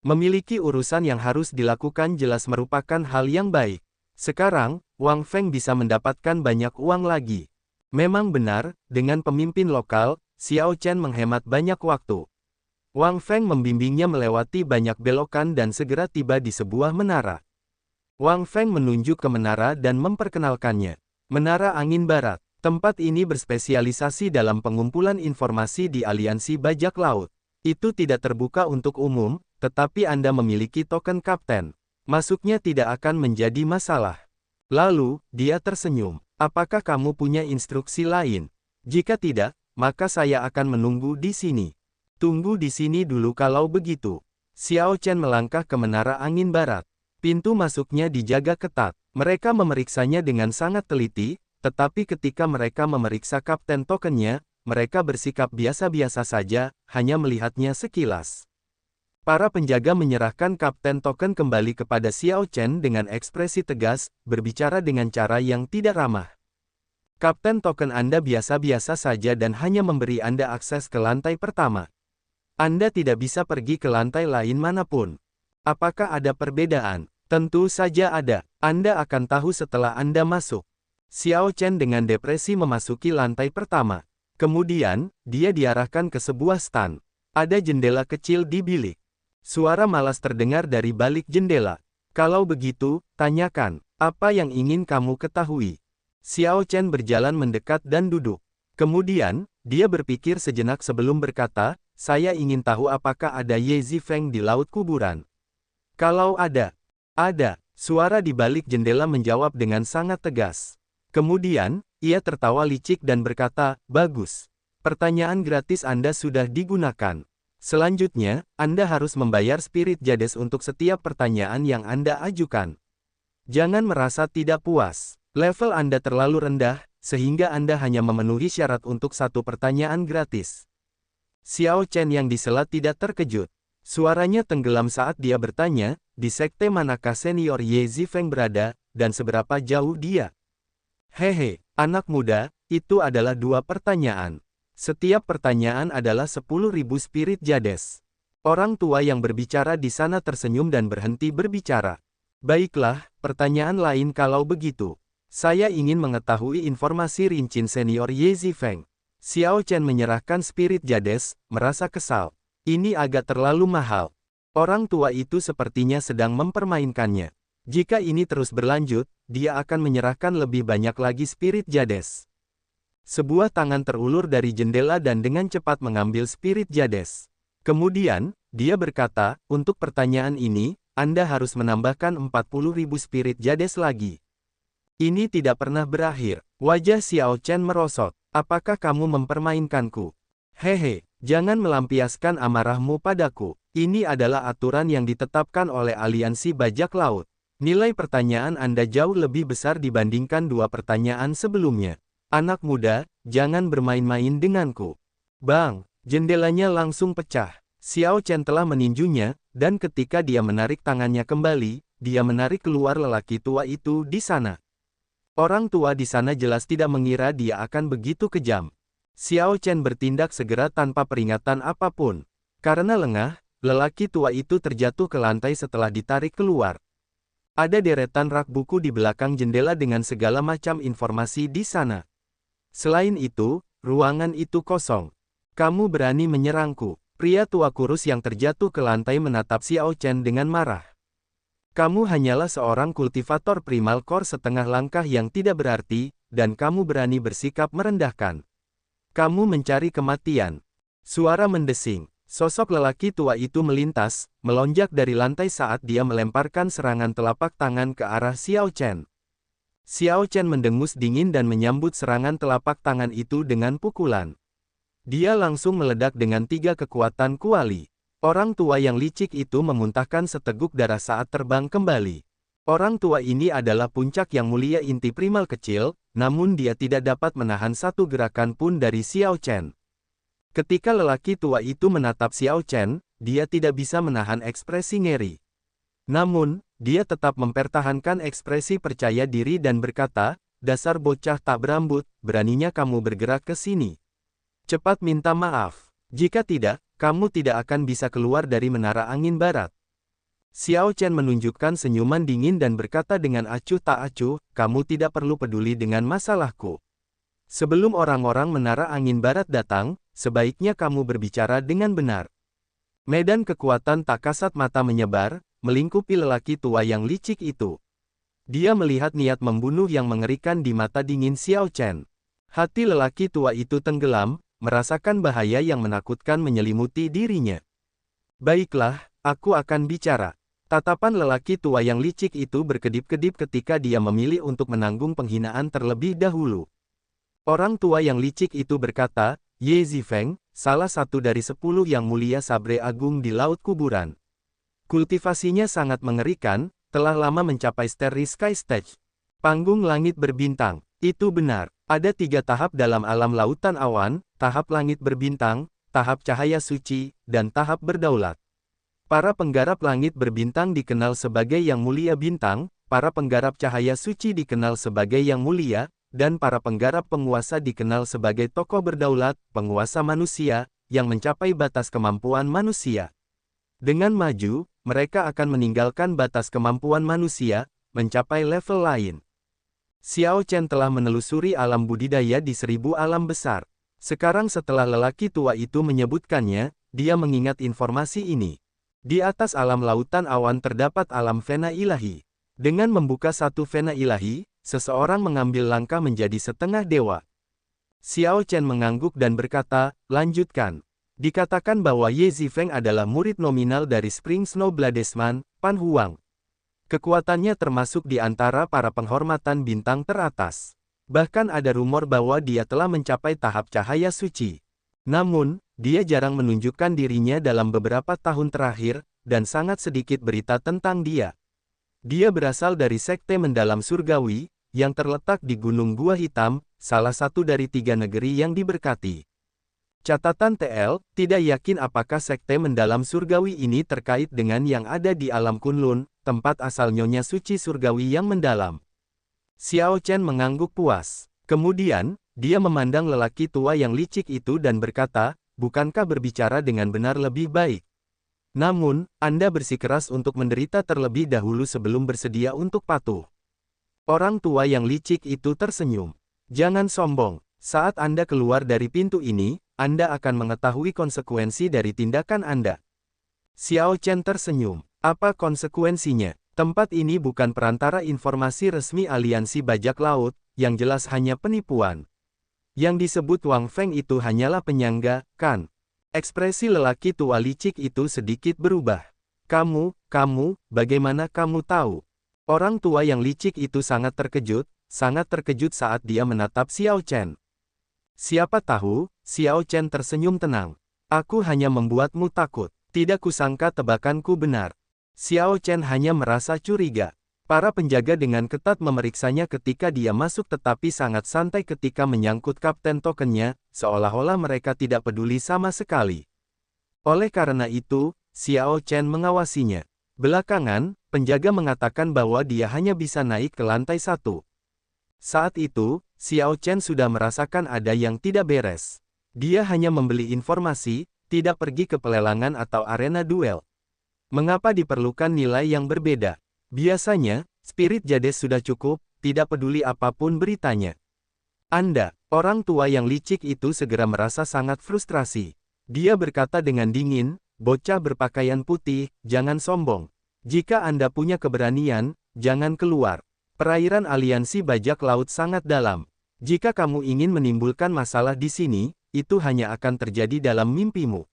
Memiliki urusan yang harus dilakukan jelas merupakan hal yang baik. Sekarang, Wang Feng bisa mendapatkan banyak uang lagi. Memang benar, dengan pemimpin lokal, Xiao Chen menghemat banyak waktu. Wang Feng membimbingnya melewati banyak belokan dan segera tiba di sebuah menara. Wang Feng menunjuk ke menara dan memperkenalkannya. Menara Angin Barat. Tempat ini berspesialisasi dalam pengumpulan informasi di aliansi bajak laut. Itu tidak terbuka untuk umum, tetapi Anda memiliki token kapten. Masuknya tidak akan menjadi masalah. Lalu, dia tersenyum. Apakah kamu punya instruksi lain? Jika tidak, maka saya akan menunggu di sini. Tunggu di sini dulu kalau begitu. Xiao Chen melangkah ke menara Angin Barat. Pintu masuknya dijaga ketat. Mereka memeriksanya dengan sangat teliti, tetapi ketika mereka memeriksa kapten tokennya, mereka bersikap biasa-biasa saja, hanya melihatnya sekilas. Para penjaga menyerahkan kapten token kembali kepada Xiao Chen dengan ekspresi tegas, berbicara dengan cara yang tidak ramah. Kapten token Anda biasa-biasa saja dan hanya memberi Anda akses ke lantai pertama. Anda tidak bisa pergi ke lantai lain manapun. Apakah ada perbedaan? Tentu saja ada. Anda akan tahu setelah Anda masuk. Xiao Chen dengan depresi memasuki lantai pertama. Kemudian, dia diarahkan ke sebuah stan. Ada jendela kecil di bilik. Suara malas terdengar dari balik jendela. Kalau begitu, tanyakan, apa yang ingin kamu ketahui? Xiao Chen berjalan mendekat dan duduk. Kemudian, dia berpikir sejenak sebelum berkata, saya ingin tahu apakah ada Ye Zifeng di laut kuburan. Kalau ada. Ada. Suara di balik jendela menjawab dengan sangat tegas. Kemudian, ia tertawa licik dan berkata, bagus. Pertanyaan gratis Anda sudah digunakan. Selanjutnya, Anda harus membayar Spirit Jades untuk setiap pertanyaan yang Anda ajukan. Jangan merasa tidak puas. Level Anda terlalu rendah, sehingga Anda hanya memenuhi syarat untuk satu pertanyaan gratis. Xiao Chen yang disela tidak terkejut. Suaranya tenggelam saat dia bertanya, di sekte manakah senior Ye Zifeng berada, dan seberapa jauh dia? Hehe, anak muda, itu adalah 2 pertanyaan. Setiap pertanyaan adalah 10.000 Spirit Jades. Orang tua yang berbicara di sana tersenyum dan berhenti berbicara. Baiklah, pertanyaan lain kalau begitu. Saya ingin mengetahui informasi rinci senior Ye Zifeng. Xiao Chen menyerahkan Spirit Jades, merasa kesal. Ini agak terlalu mahal. Orang tua itu sepertinya sedang mempermainkannya. Jika ini terus berlanjut, dia akan menyerahkan lebih banyak lagi Spirit Jades. Sebuah tangan terulur dari jendela dan dengan cepat mengambil Spirit Jades. Kemudian, dia berkata, untuk pertanyaan ini, Anda harus menambahkan 40.000 Spirit Jades lagi. Ini tidak pernah berakhir. Wajah Xiao Chen merosot. Apakah kamu mempermainkanku? Hehe, jangan melampiaskan amarahmu padaku. Ini adalah aturan yang ditetapkan oleh aliansi bajak laut. Nilai pertanyaan Anda jauh lebih besar dibandingkan 2 pertanyaan sebelumnya. Anak muda, jangan bermain-main denganku. Bang, jendelanya langsung pecah. Xiao Chen telah meninjunya, dan ketika dia menarik tangannya kembali, dia menarik keluar lelaki tua itu di sana. Orang tua di sana jelas tidak mengira dia akan begitu kejam. Xiao Chen bertindak segera tanpa peringatan apapun. Karena lengah, lelaki tua itu terjatuh ke lantai setelah ditarik keluar. Ada deretan rak buku di belakang jendela dengan segala macam informasi di sana. Selain itu, ruangan itu kosong. Kamu berani menyerangku. Pria tua kurus yang terjatuh ke lantai menatap Xiao Chen dengan marah. Kamu hanyalah seorang kultivator primal core setengah langkah yang tidak berarti, dan kamu berani bersikap merendahkan. Kamu mencari kematian. Suara mendesing. Sosok lelaki tua itu melintas, melonjak dari lantai saat dia melemparkan serangan telapak tangan ke arah Xiao Chen. Xiao Chen mendengus dingin dan menyambut serangan telapak tangan itu dengan pukulan. Dia langsung meledak dengan 3 kekuatan kuali. Orang tua yang licik itu memuntahkan seteguk darah saat terbang kembali. Orang tua ini adalah puncak yang mulia inti primal kecil, namun dia tidak dapat menahan satu gerakan pun dari Xiao Chen. Ketika lelaki tua itu menatap Xiao Chen, dia tidak bisa menahan ekspresi ngeri. Namun, dia tetap mempertahankan ekspresi percaya diri dan berkata, dasar bocah tak berambut, beraninya kamu bergerak ke sini. Cepat minta maaf. Jika tidak, kamu tidak akan bisa keluar dari menara angin barat. Xiao Chen menunjukkan senyuman dingin dan berkata dengan acuh tak acuh, kamu tidak perlu peduli dengan masalahku. Sebelum orang-orang menara angin barat datang, sebaiknya kamu berbicara dengan benar. Medan kekuatan tak kasat mata menyebar, melingkupi lelaki tua yang licik itu. Dia melihat niat membunuh yang mengerikan di mata dingin Xiao Chen. Hati lelaki tua itu tenggelam, merasakan bahaya yang menakutkan menyelimuti dirinya. Baiklah, aku akan bicara. Tatapan lelaki tua yang licik itu berkedip-kedip ketika dia memilih untuk menanggung penghinaan terlebih dahulu. Orang tua yang licik itu berkata, Ye Zifeng, salah satu dari 10 yang mulia sabre agung di Laut Kuburan. Kultivasinya sangat mengerikan, telah lama mencapai Starry Sky Stage. Panggung langit berbintang, itu benar. Ada 3 tahap dalam alam lautan awan, tahap langit berbintang, tahap cahaya suci, dan tahap berdaulat. Para penggarap langit berbintang dikenal sebagai yang mulia bintang, para penggarap cahaya suci dikenal sebagai yang mulia, dan para penggarap penguasa dikenal sebagai tokoh berdaulat, penguasa manusia, yang mencapai batas kemampuan manusia. Dengan maju, mereka akan meninggalkan batas kemampuan manusia, mencapai level lain. Xiao Chen telah menelusuri alam budidaya di 1000 alam besar. Sekarang setelah lelaki tua itu menyebutkannya, dia mengingat informasi ini. Di atas alam lautan awan terdapat alam fena ilahi. Dengan membuka satu fena ilahi, seseorang mengambil langkah menjadi setengah dewa. Xiao Chen mengangguk dan berkata, lanjutkan. Dikatakan bahwa Ye Zifeng adalah murid nominal dari Spring Snow Bladesman, Pan Huang. Kekuatannya termasuk di antara para penghormatan bintang teratas. Bahkan ada rumor bahwa dia telah mencapai tahap cahaya suci. Namun, dia jarang menunjukkan dirinya dalam beberapa tahun terakhir, dan sangat sedikit berita tentang dia. Dia berasal dari Sekte Mendalam Surgawi, yang terletak di Gunung Gua Hitam, salah satu dari 3 negeri yang diberkati. Catatan TL, tidak yakin apakah Sekte Mendalam Surgawi ini terkait dengan yang ada di alam Kunlun, tempat asal Nyonya Suci Surgawi yang mendalam. Xiao Chen mengangguk puas. Kemudian, dia memandang lelaki tua yang licik itu dan berkata, bukankah berbicara dengan benar lebih baik? Namun, Anda bersikeras untuk menderita terlebih dahulu sebelum bersedia untuk patuh. Orang tua yang licik itu tersenyum. Jangan sombong. Saat Anda keluar dari pintu ini, Anda akan mengetahui konsekuensi dari tindakan Anda. Xiao Chen tersenyum. Apa konsekuensinya? Tempat ini bukan perantara informasi resmi aliansi bajak laut, yang jelas hanya penipuan. Yang disebut Wang Feng itu hanyalah penyangga, kan? Ekspresi lelaki tua licik itu sedikit berubah. Kamu, bagaimana kamu tahu? Orang tua yang licik itu sangat terkejut saat dia menatap Xiao Chen. Siapa tahu, Xiao Chen tersenyum tenang. Aku hanya membuatmu takut. Tidak kusangka tebakanku benar. Xiao Chen hanya merasa curiga. Para penjaga dengan ketat memeriksanya ketika dia masuk tetapi sangat santai ketika menyangkut kapten tokennya, seolah-olah mereka tidak peduli sama sekali. Oleh karena itu, Xiao Chen mengawasinya. Belakangan, penjaga mengatakan bahwa dia hanya bisa naik ke lantai 1. Saat itu, Xiao Chen sudah merasakan ada yang tidak beres. Dia hanya membeli informasi, tidak pergi ke pelelangan atau arena duel. Mengapa diperlukan nilai yang berbeda? Biasanya, Spirit Jades sudah cukup, tidak peduli apapun beritanya. Anda, orang tua yang licik itu segera merasa sangat frustrasi. Dia berkata dengan dingin, bocah berpakaian putih, jangan sombong. Jika Anda punya keberanian, jangan keluar. Perairan aliansi bajak laut sangat dalam. Jika kamu ingin menimbulkan masalah di sini, itu hanya akan terjadi dalam mimpimu.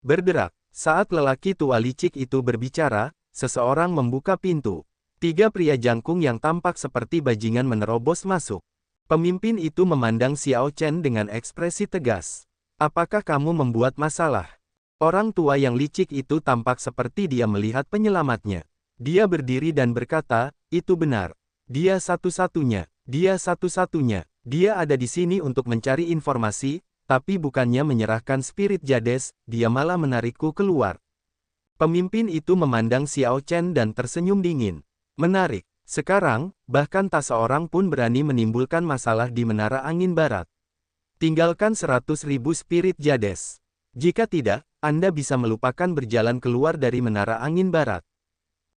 Bergerak. Saat lelaki tua licik itu berbicara, seseorang membuka pintu. 3 pria jangkung yang tampak seperti bajingan menerobos masuk. Pemimpin itu memandang Xiao Chen dengan ekspresi tegas. Apakah kamu membuat masalah? Orang tua yang licik itu tampak seperti dia melihat penyelamatnya. Dia berdiri dan berkata, itu benar. Dia satu-satunya. Dia ada di sini untuk mencari informasi, tapi bukannya menyerahkan Spirit Jades, dia malah menarikku keluar. Pemimpin itu memandang Xiao Chen dan tersenyum dingin. Menarik. Sekarang, bahkan tak seorang pun berani menimbulkan masalah di Menara Angin Barat. Tinggalkan 100.000 Spirit Jades. Jika tidak, Anda bisa melupakan berjalan keluar dari Menara Angin Barat.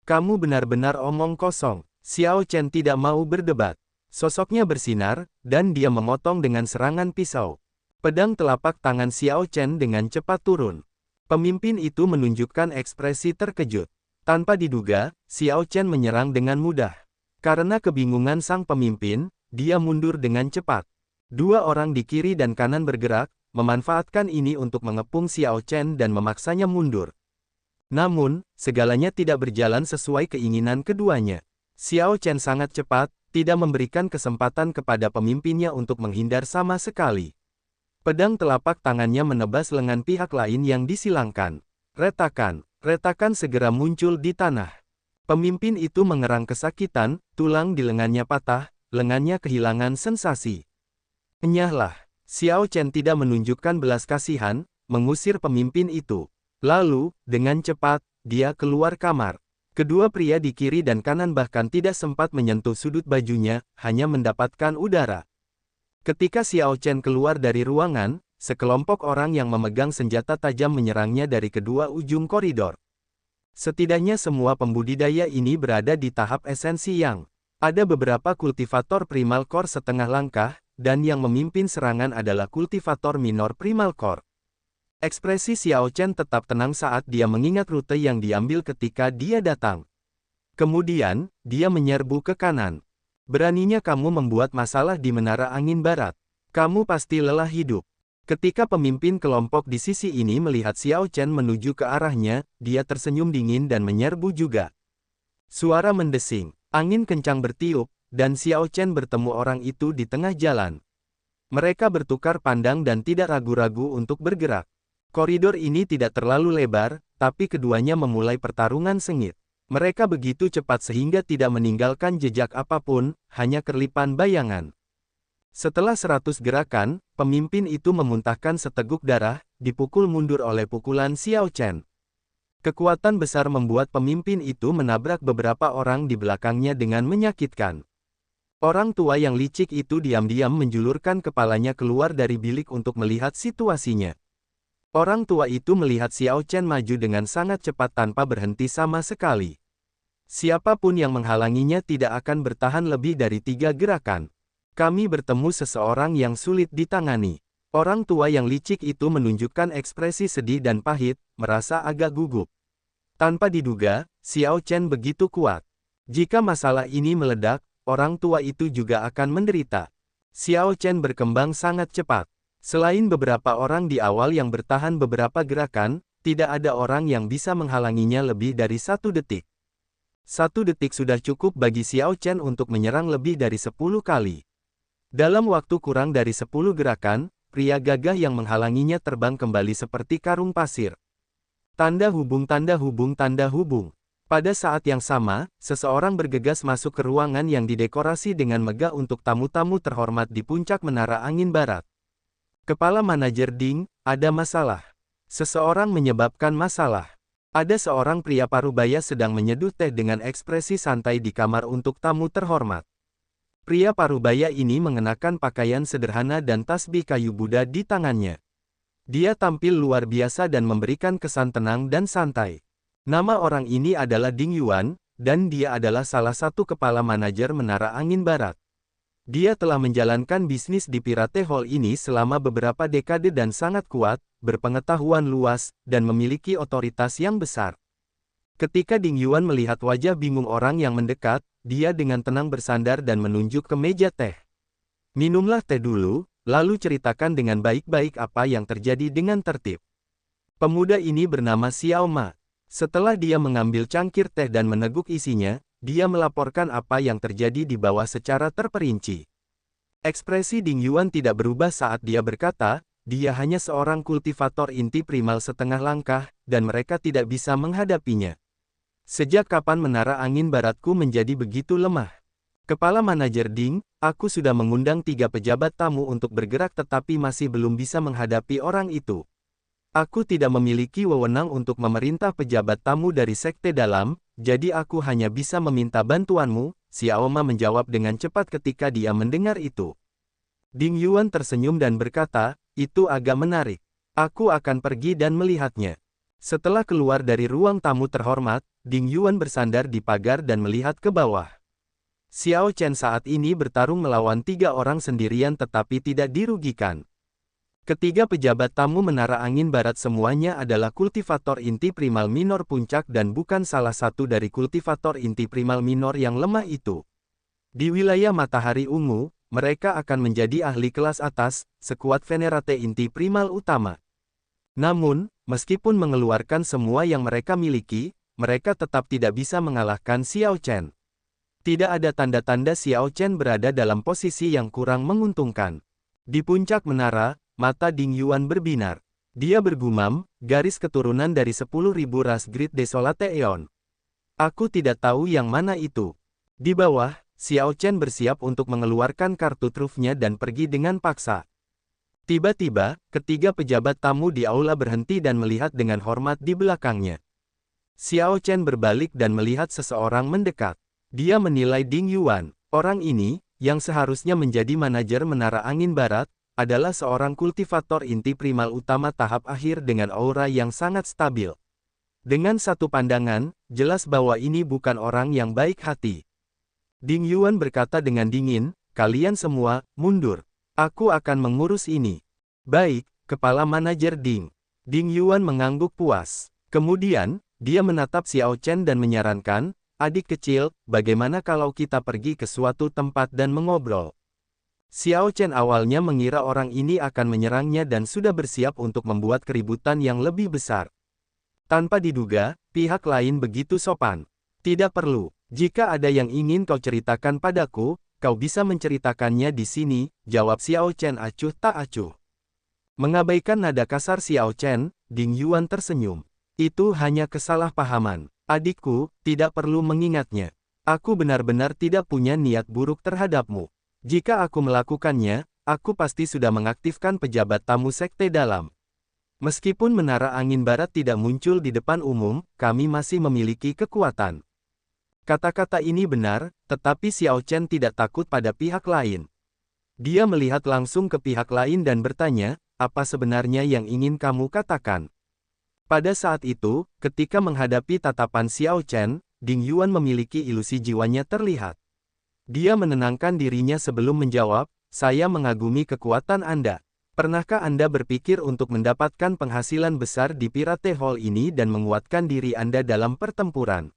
Kamu benar-benar omong kosong. Xiao Chen tidak mau berdebat. Sosoknya bersinar, dan dia memotong dengan serangan pisau. Pedang telapak tangan Xiao Chen dengan cepat turun. Pemimpin itu menunjukkan ekspresi terkejut. Tanpa diduga, Xiao Chen menyerang dengan mudah. Karena kebingungan sang pemimpin, dia mundur dengan cepat. Dua orang di kiri dan kanan bergerak, memanfaatkan ini untuk mengepung Xiao Chen dan memaksanya mundur. Namun, segalanya tidak berjalan sesuai keinginan keduanya. Xiao Chen sangat cepat, tidak memberikan kesempatan kepada pemimpinnya untuk menghindar sama sekali. Pedang telapak tangannya menebas lengan pihak lain yang disilangkan. Retakan segera muncul di tanah. Pemimpin itu mengerang kesakitan, tulang di lengannya patah, lengannya kehilangan sensasi. Enyahlah. Xiao Chen tidak menunjukkan belas kasihan, mengusir pemimpin itu. Lalu, dengan cepat, dia keluar kamar. Kedua pria di kiri dan kanan bahkan tidak sempat menyentuh sudut bajunya, hanya mendapatkan udara. Ketika Xiao Chen keluar dari ruangan, sekelompok orang yang memegang senjata tajam menyerangnya dari kedua ujung koridor. Setidaknya semua pembudidaya ini berada di tahap esensi yang. Ada beberapa kultivator primal core setengah langkah, dan yang memimpin serangan adalah kultivator minor primal core. Ekspresi Xiao Chen tetap tenang saat dia mengingat rute yang diambil ketika dia datang. Kemudian, dia menyerbu ke kanan. Beraninya kamu membuat masalah di Menara Angin Barat. Kamu pasti lelah hidup. Ketika pemimpin kelompok di sisi ini melihat Xiao Chen menuju ke arahnya, dia tersenyum dingin dan menyerbu juga. Suara mendesing, angin kencang bertiup, dan Xiao Chen bertemu orang itu di tengah jalan. Mereka bertukar pandang dan tidak ragu-ragu untuk bergerak. Koridor ini tidak terlalu lebar, tapi keduanya memulai pertarungan sengit. Mereka begitu cepat sehingga tidak meninggalkan jejak apapun, hanya kerlipan bayangan. Setelah 100 gerakan, pemimpin itu memuntahkan seteguk darah, dipukul mundur oleh pukulan Xiao Chen. Kekuatan besar membuat pemimpin itu menabrak beberapa orang di belakangnya dengan menyakitkan. Orang tua yang licik itu diam-diam menjulurkan kepalanya keluar dari bilik untuk melihat situasinya. Orang tua itu melihat Xiao Chen maju dengan sangat cepat tanpa berhenti sama sekali. Siapapun yang menghalanginya tidak akan bertahan lebih dari 3 gerakan. Kami bertemu seseorang yang sulit ditangani. Orang tua yang licik itu menunjukkan ekspresi sedih dan pahit, merasa agak gugup. Tanpa diduga, Xiao Chen begitu kuat. Jika masalah ini meledak, orang tua itu juga akan menderita. Xiao Chen berkembang sangat cepat. Selain beberapa orang di awal yang bertahan beberapa gerakan, tidak ada orang yang bisa menghalanginya lebih dari 1 detik. 1 detik sudah cukup bagi Xiao Chen untuk menyerang lebih dari 10 kali. Dalam waktu kurang dari 10 gerakan, pria gagah yang menghalanginya terbang kembali seperti karung pasir. Tanda hubung, tanda hubung, tanda hubung. Pada saat yang sama, seseorang bergegas masuk ke ruangan yang didekorasi dengan megah untuk tamu-tamu terhormat di puncak Menara Angin Barat. Kepala manajer Ding, ada masalah. Seseorang menyebabkan masalah. Ada seorang pria parubaya sedang menyeduh teh dengan ekspresi santai di kamar untuk tamu terhormat. Pria parubaya ini mengenakan pakaian sederhana dan tasbih kayu Buddha di tangannya. Dia tampil luar biasa dan memberikan kesan tenang dan santai. Nama orang ini adalah Ding Yuan, dan dia adalah salah satu kepala manajer Menara Angin Barat. Dia telah menjalankan bisnis di Pirate Hall ini selama beberapa dekade dan sangat kuat, berpengetahuan luas, dan memiliki otoritas yang besar. Ketika Ding Yuan melihat wajah bingung orang yang mendekat, dia dengan tenang bersandar dan menunjuk ke meja teh. Minumlah teh dulu, lalu ceritakan dengan baik-baik apa yang terjadi dengan tertib. Pemuda ini bernama Xiao Ma. Setelah dia mengambil cangkir teh dan meneguk isinya, dia melaporkan apa yang terjadi di bawah secara terperinci. Ekspresi Ding Yuan tidak berubah saat dia berkata, dia hanya seorang kultivator inti primal setengah langkah, dan mereka tidak bisa menghadapinya. Sejak kapan Menara Angin Baratku menjadi begitu lemah? Kepala manajer Ding, aku sudah mengundang 3 pejabat tamu untuk bergerak tetapi masih belum bisa menghadapi orang itu. Aku tidak memiliki wewenang untuk memerintah pejabat tamu dari sekte dalam, jadi aku hanya bisa meminta bantuanmu, Xiao Ma menjawab dengan cepat ketika dia mendengar itu. Ding Yuan tersenyum dan berkata, itu agak menarik. Aku akan pergi dan melihatnya. Setelah keluar dari ruang tamu terhormat, Ding Yuan bersandar di pagar dan melihat ke bawah. Xiao Chen saat ini bertarung melawan 3 orang sendirian tetapi tidak dirugikan. Ketiga pejabat tamu Menara Angin Barat semuanya adalah kultivator inti primal minor puncak dan bukan salah satu dari kultivator inti primal minor yang lemah itu. Di wilayah Matahari Ungu, mereka akan menjadi ahli kelas atas, sekuat Venerate inti primal utama. Namun, meskipun mengeluarkan semua yang mereka miliki, mereka tetap tidak bisa mengalahkan Xiao Chen. Tidak ada tanda-tanda Xiao Chen berada dalam posisi yang kurang menguntungkan. Di puncak menara, mata Ding Yuan berbinar. Dia bergumam, garis keturunan dari 10.000 ras Great Desolate Aeon. Aku tidak tahu yang mana itu. Di bawah, Xiao Chen bersiap untuk mengeluarkan kartu trufnya dan pergi dengan paksa. Tiba-tiba, ketiga pejabat tamu di aula berhenti dan melihat dengan hormat di belakangnya. Xiao Chen berbalik dan melihat seseorang mendekat. Dia menilai Ding Yuan. Orang ini, yang seharusnya menjadi manajer Menara Angin Barat, adalah seorang kultivator inti primal utama tahap akhir dengan aura yang sangat stabil. Dengan satu pandangan, jelas bahwa ini bukan orang yang baik hati. Ding Yuan berkata dengan dingin, "Kalian semua, mundur. Aku akan mengurus ini." "Baik, Kepala Manajer Ding." Ding Yuan mengangguk puas. Kemudian, dia menatap Xiao Chen dan menyarankan, "Adik kecil, bagaimana kalau kita pergi ke suatu tempat dan mengobrol?" Xiao Chen awalnya mengira orang ini akan menyerangnya dan sudah bersiap untuk membuat keributan yang lebih besar. Tanpa diduga, pihak lain begitu sopan. "Tidak perlu. Jika ada yang ingin kau ceritakan padaku, kau bisa menceritakannya di sini," jawab Xiao Chen acuh tak acuh. Mengabaikan nada kasar Xiao Chen, Ding Yuan tersenyum. "Itu hanya kesalahpahaman. Adikku, tidak perlu mengingatnya. Aku benar-benar tidak punya niat buruk terhadapmu. Jika aku melakukannya, aku pasti sudah mengaktifkan pejabat tamu sekte dalam. Meskipun Menara Angin Barat tidak muncul di depan umum, kami masih memiliki kekuatan." Kata-kata ini benar, tetapi Xiao Chen tidak takut pada pihak lain. Dia melihat langsung ke pihak lain dan bertanya, "Apa sebenarnya yang ingin kamu katakan?" Pada saat itu, ketika menghadapi tatapan Xiao Chen, Ding Yuan memiliki ilusi jiwanya terlihat. Dia menenangkan dirinya sebelum menjawab, "Saya mengagumi kekuatan Anda. Pernahkah Anda berpikir untuk mendapatkan penghasilan besar di Pirate Hall ini dan menguatkan diri Anda dalam pertempuran?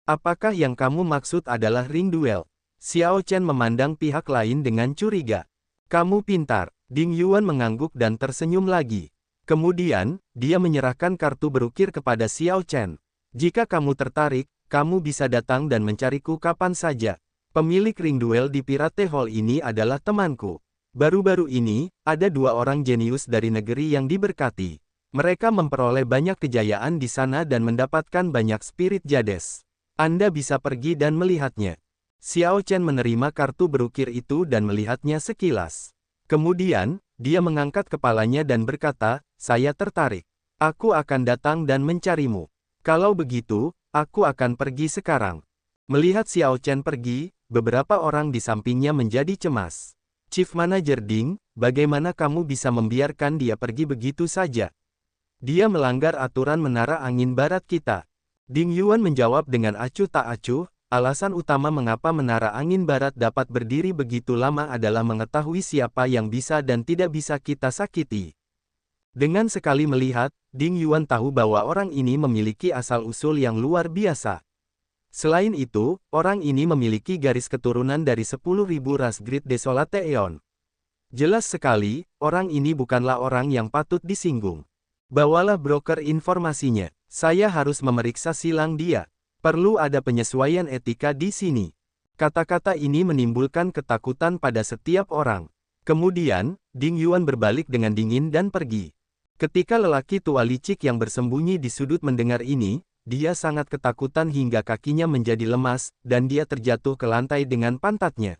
Apakah yang kamu maksud adalah ring duel?" Xiao Chen memandang pihak lain dengan curiga. "Kamu pintar." Ding Yuan mengangguk dan tersenyum lagi. Kemudian, dia menyerahkan kartu berukir kepada Xiao Chen. "Jika kamu tertarik, kamu bisa datang dan mencariku kapan saja. Pemilik ring duel di Pirate Hall ini adalah temanku. Baru-baru ini, ada 2 orang jenius dari negeri yang diberkati. Mereka memperoleh banyak kejayaan di sana dan mendapatkan banyak spirit jades. Anda bisa pergi dan melihatnya." Xiao Chen menerima kartu berukir itu dan melihatnya sekilas. Kemudian, dia mengangkat kepalanya dan berkata, "Saya tertarik. Aku akan datang dan mencarimu. Kalau begitu, aku akan pergi sekarang." Melihat Xiao Chen pergi, beberapa orang di sampingnya menjadi cemas. "Chief Manager Ding, bagaimana kamu bisa membiarkan dia pergi begitu saja? Dia melanggar aturan Menara Angin Barat kita." Ding Yuan menjawab dengan acuh tak acuh, "Alasan utama mengapa Menara Angin Barat dapat berdiri begitu lama adalah mengetahui siapa yang bisa dan tidak bisa kita sakiti." Dengan sekali melihat, Ding Yuan tahu bahwa orang ini memiliki asal-usul yang luar biasa. Selain itu, orang ini memiliki garis keturunan dari 10.000 ras Great Desolate Aeon. Jelas sekali, orang ini bukanlah orang yang patut disinggung. "Bawalah broker informasinya. Saya harus memeriksa silang dia. Perlu ada penyesuaian etika di sini." Kata-kata ini menimbulkan ketakutan pada setiap orang. Kemudian, Ding Yuan berbalik dengan dingin dan pergi. Ketika lelaki tua licik yang bersembunyi di sudut mendengar ini, dia sangat ketakutan hingga kakinya menjadi lemas, dan dia terjatuh ke lantai dengan pantatnya.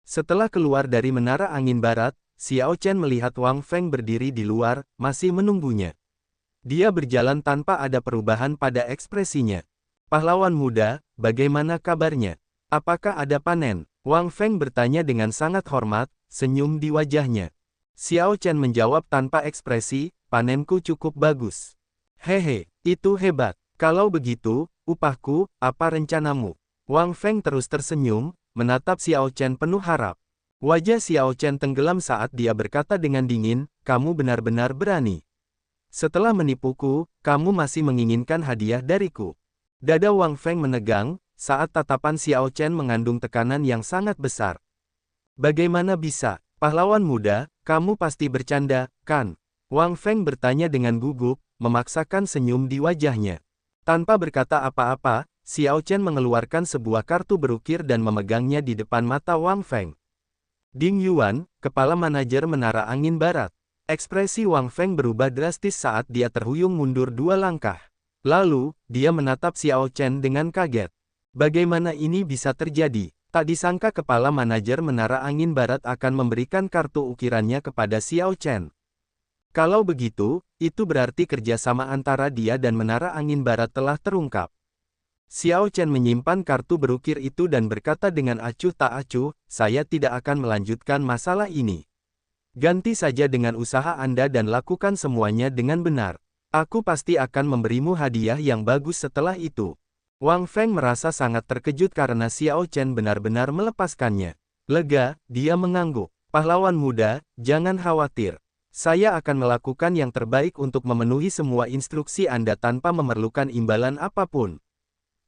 Setelah keluar dari Menara Angin Barat, Xiao Chen melihat Wang Feng berdiri di luar, masih menunggunya. Dia berjalan tanpa ada perubahan pada ekspresinya. "Pahlawan muda, bagaimana kabarnya? Apakah ada panen?" Wang Feng bertanya dengan sangat hormat, senyum di wajahnya. Xiao Chen menjawab tanpa ekspresi, "Panenku cukup bagus." "Hehe, itu hebat. Kalau begitu, upahku, apa rencanamu?" Wang Feng terus tersenyum, menatap Xiao Chen penuh harap. Wajah Xiao Chen tenggelam saat dia berkata dengan dingin, kamu benar-benar berani. Setelah menipuku, kamu masih menginginkan hadiah dariku. Dada Wang Feng menegang, saat tatapan Xiao Chen mengandung tekanan yang sangat besar. Bagaimana bisa, pahlawan muda, kamu pasti bercanda, kan? Wang Feng bertanya dengan gugup, memaksakan senyum di wajahnya. Tanpa berkata apa-apa, Xiao Chen mengeluarkan sebuah kartu berukir dan memegangnya di depan mata Wang Feng. Ding Yuan, kepala manajer Menara Angin Barat. Ekspresi Wang Feng berubah drastis saat dia terhuyung mundur 2 langkah. Lalu, dia menatap Xiao Chen dengan kaget. Bagaimana ini bisa terjadi? Tak disangka kepala manajer Menara Angin Barat akan memberikan kartu ukirannya kepada Xiao Chen. Kalau begitu, itu berarti kerjasama antara dia dan Menara Angin Barat telah terungkap. Xiao Chen menyimpan kartu berukir itu dan berkata dengan acuh tak acuh, saya tidak akan melanjutkan masalah ini. Ganti saja dengan usaha Anda dan lakukan semuanya dengan benar. Aku pasti akan memberimu hadiah yang bagus setelah itu. Wang Feng merasa sangat terkejut karena Xiao Chen benar-benar melepaskannya. Lega, dia mengangguk. Pahlawan muda, jangan khawatir. Saya akan melakukan yang terbaik untuk memenuhi semua instruksi Anda tanpa memerlukan imbalan apapun.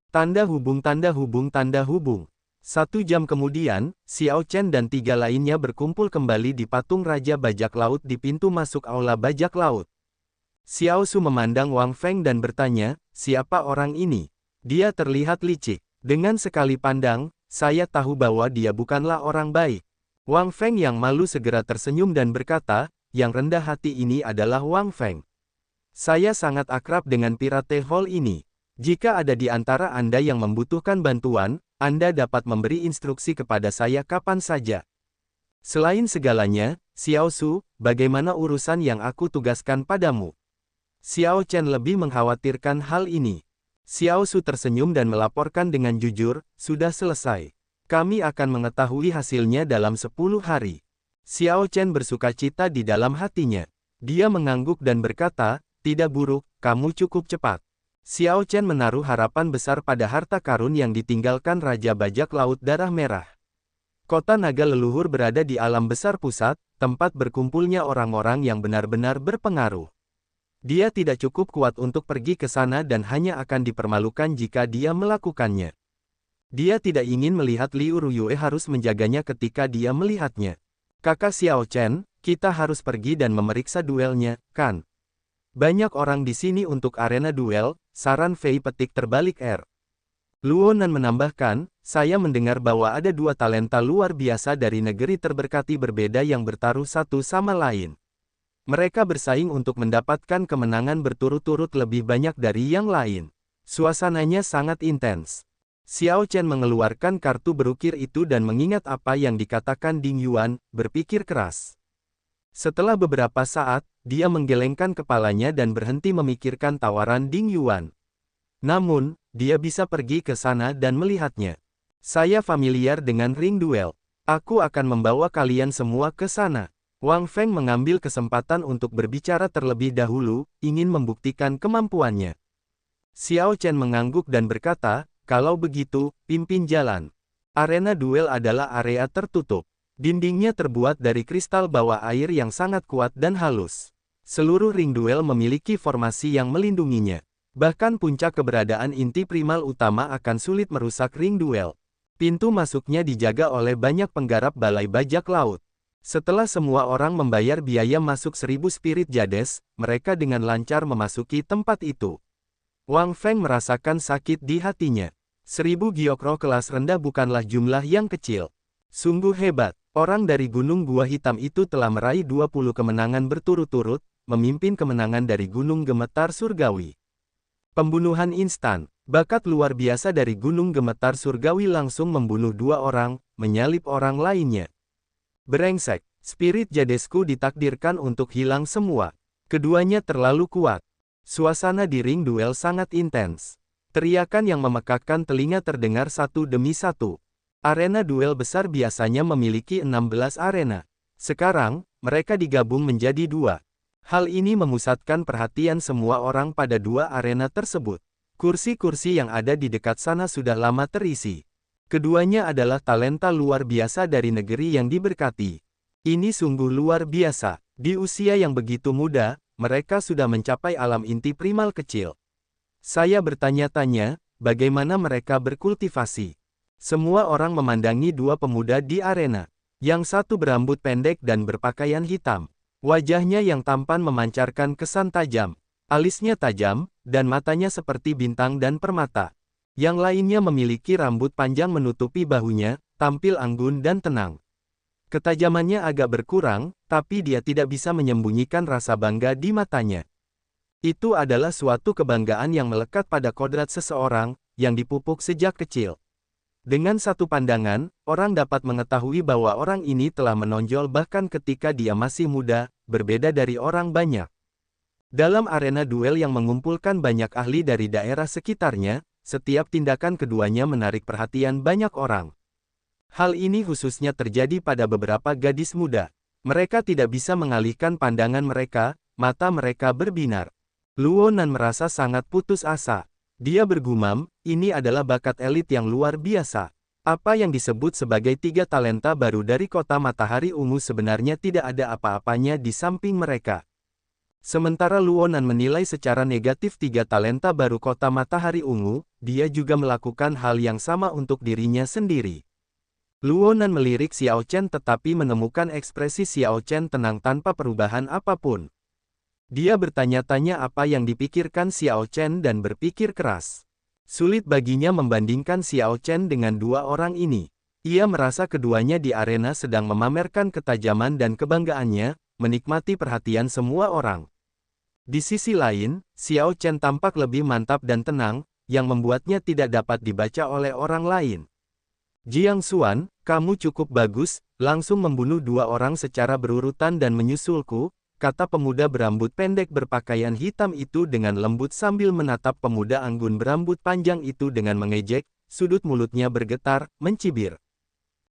Tanda hubung tanda hubung tanda hubung. 1 jam kemudian, Xiao Chen dan 3 lainnya berkumpul kembali di patung Raja Bajak Laut di pintu masuk Aula Bajak Laut. Xiao Su memandang Wang Feng dan bertanya, siapa orang ini? Dia terlihat licik. Dengan sekali pandang, saya tahu bahwa dia bukanlah orang baik. Wang Feng yang malu segera tersenyum dan berkata, yang rendah hati ini adalah Wang Feng. Saya sangat akrab dengan Pirate Hall ini. Jika ada di antara Anda yang membutuhkan bantuan, Anda dapat memberi instruksi kepada saya kapan saja. Selain segalanya, Xiao Su, bagaimana urusan yang aku tugaskan padamu? Xiao Chen lebih mengkhawatirkan hal ini. Xiao Su tersenyum dan melaporkan dengan jujur, sudah selesai. Kami akan mengetahui hasilnya dalam 10 hari. Xiao Chen bersukacita di dalam hatinya. Dia mengangguk dan berkata, tidak buruk, kamu cukup cepat. Xiao Chen menaruh harapan besar pada harta karun yang ditinggalkan Raja Bajak Laut Darah Merah. Kota naga leluhur berada di alam besar pusat, tempat berkumpulnya orang-orang yang benar-benar berpengaruh. Dia tidak cukup kuat untuk pergi ke sana dan hanya akan dipermalukan jika dia melakukannya. Dia tidak ingin melihat Liu Ruyue harus menjaganya ketika dia melihatnya. Kakak Xiao Chen, kita harus pergi dan memeriksa duelnya, kan? Banyak orang di sini untuk arena duel, saran Fei petik terbalik R. Luonan menambahkan, saya mendengar bahwa ada 2 talenta luar biasa dari negeri terberkati berbeda yang bertaruh satu sama lain. Mereka bersaing untuk mendapatkan kemenangan berturut-turut lebih banyak dari yang lain. Suasananya sangat intens. Xiao Chen mengeluarkan kartu berukir itu dan mengingat apa yang dikatakan Ding Yuan, berpikir keras. Setelah beberapa saat, dia menggelengkan kepalanya dan berhenti memikirkan tawaran Ding Yuan. Namun, dia bisa pergi ke sana dan melihatnya. Saya familiar dengan ring duel. Aku akan membawa kalian semua ke sana. Wang Feng mengambil kesempatan untuk berbicara terlebih dahulu, ingin membuktikan kemampuannya. Xiao Chen mengangguk dan berkata, kalau begitu, pimpin jalan. Arena duel adalah area tertutup. Dindingnya terbuat dari kristal bawah air yang sangat kuat dan halus. Seluruh ring duel memiliki formasi yang melindunginya. Bahkan puncak keberadaan inti primal utama akan sulit merusak ring duel. Pintu masuknya dijaga oleh banyak penggarap balai bajak laut. Setelah semua orang membayar biaya masuk 1000 spirit jades, mereka dengan lancar memasuki tempat itu. Wang Feng merasakan sakit di hatinya. 1000 giokro kelas rendah bukanlah jumlah yang kecil. Sungguh hebat. Orang dari Gunung Gua Hitam itu telah meraih 20 kemenangan berturut-turut, memimpin kemenangan dari Gunung Gemetar Surgawi. Pembunuhan instan. Bakat luar biasa dari Gunung Gemetar Surgawi langsung membunuh 2 orang, menyalip orang lainnya. Brengsek, spirit jadesku ditakdirkan untuk hilang semua. Keduanya terlalu kuat. Suasana di ring duel sangat intens. Teriakan yang memekakkan telinga terdengar satu demi satu. Arena duel besar biasanya memiliki 16 arena. Sekarang, mereka digabung menjadi 2. Hal ini memusatkan perhatian semua orang pada 2 arena tersebut. Kursi-kursi yang ada di dekat sana sudah lama terisi. Keduanya adalah talenta luar biasa dari negeri yang diberkati. Ini sungguh luar biasa. Di usia yang begitu muda, mereka sudah mencapai alam inti primal kecil. Saya bertanya-tanya, bagaimana mereka berkultivasi. Semua orang memandangi dua pemuda di arena. Yang satu berambut pendek dan berpakaian hitam. Wajahnya yang tampan memancarkan kesan tajam. Alisnya tajam, dan matanya seperti bintang dan permata. Yang lainnya memiliki rambut panjang menutupi bahunya, tampil anggun dan tenang. Ketajamannya agak berkurang, tapi dia tidak bisa menyembunyikan rasa bangga di matanya. Itu adalah suatu kebanggaan yang melekat pada kodrat seseorang, yang dipupuk sejak kecil. Dengan satu pandangan, orang dapat mengetahui bahwa orang ini telah menonjol bahkan ketika dia masih muda, berbeda dari orang banyak. Dalam arena duel yang mengumpulkan banyak ahli dari daerah sekitarnya, setiap tindakan keduanya menarik perhatian banyak orang. Hal ini khususnya terjadi pada beberapa gadis muda. Mereka tidak bisa mengalihkan pandangan mereka, mata mereka berbinar. Luo Nan merasa sangat putus asa. Dia bergumam, ini adalah bakat elit yang luar biasa. Apa yang disebut sebagai 3 talenta baru dari kota matahari ungu sebenarnya tidak ada apa-apanya di samping mereka. Sementara Luo Nan menilai secara negatif 3 talenta baru kota matahari ungu, dia juga melakukan hal yang sama untuk dirinya sendiri. Luo Nan melirik Xiao Chen tetapi menemukan ekspresi Xiao Chen tenang tanpa perubahan apapun. Dia bertanya-tanya apa yang dipikirkan Xiao Chen dan berpikir keras. Sulit baginya membandingkan Xiao Chen dengan dua orang ini. Ia merasa keduanya di arena sedang memamerkan ketajaman dan kebanggaannya, menikmati perhatian semua orang. Di sisi lain, Xiao Chen tampak lebih mantap dan tenang, yang membuatnya tidak dapat dibaca oleh orang lain. Jiang Xuan, kamu cukup bagus, langsung membunuh 2 orang secara berurutan dan menyusulku, kata pemuda berambut pendek berpakaian hitam itu dengan lembut sambil menatap pemuda anggun berambut panjang itu dengan mengejek, sudut mulutnya bergetar, mencibir.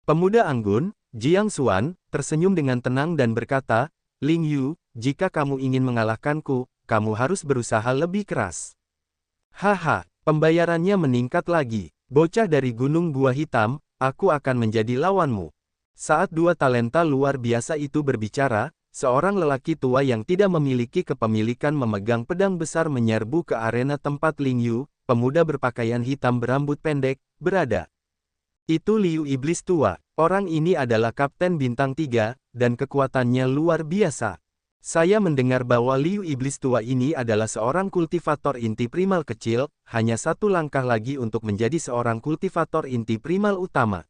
Pemuda anggun, Jiang Xuan, tersenyum dengan tenang dan berkata, Ling Yu, jika kamu ingin mengalahkanku, kamu harus berusaha lebih keras. Haha, pembayarannya meningkat lagi. Bocah dari Gunung Buah Hitam, aku akan menjadi lawanmu. Saat 2 talenta luar biasa itu berbicara, seorang lelaki tua yang tidak memiliki kepemilikan memegang pedang besar menyerbu ke arena tempat Ling Yu, pemuda berpakaian hitam berambut pendek, berada. Itu Liu Iblis Tua. Orang ini adalah Kapten Bintang 3, dan kekuatannya luar biasa. Saya mendengar bahwa Liu Iblis Tua ini adalah seorang kultivator inti primal kecil, hanya 1 langkah lagi untuk menjadi seorang kultivator inti primal utama.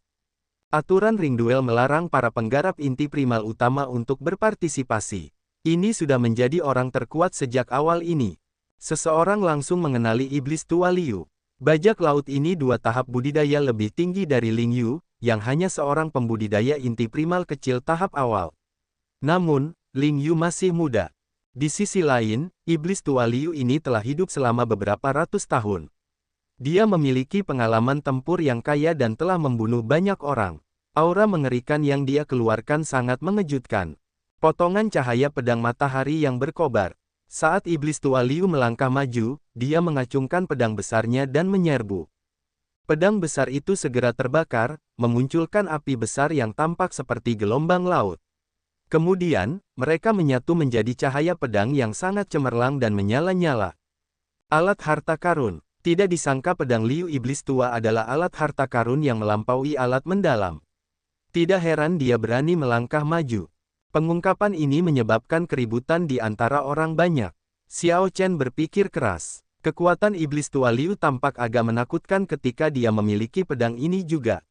Aturan ring duel melarang para penggarap inti primal utama untuk berpartisipasi. Ini sudah menjadi orang terkuat sejak awal ini. Seseorang langsung mengenali Iblis Tua Liu. Bajak laut ini 2 tahap budidaya lebih tinggi dari Ling Yu, yang hanya seorang pembudidaya inti primal kecil tahap awal. Namun, Ling Yu masih muda. Di sisi lain, Iblis Tua Liu ini telah hidup selama beberapa ratus tahun. Dia memiliki pengalaman tempur yang kaya dan telah membunuh banyak orang. Aura mengerikan yang dia keluarkan sangat mengejutkan. Potongan cahaya pedang matahari yang berkobar. Saat Iblis Tua Liu melangkah maju, dia mengacungkan pedang besarnya dan menyerbu. Pedang besar itu segera terbakar, memunculkan api besar yang tampak seperti gelombang laut. Kemudian, mereka menyatu menjadi cahaya pedang yang sangat cemerlang dan menyala-nyala. Alat harta karun. Tidak disangka pedang Liu Iblis Tua adalah alat harta karun yang melampaui alat mendalam. Tidak heran dia berani melangkah maju. Pengungkapan ini menyebabkan keributan di antara orang banyak. Xiao Chen berpikir keras. Kekuatan Iblis Tua Liu tampak agak menakutkan ketika dia memiliki pedang ini juga.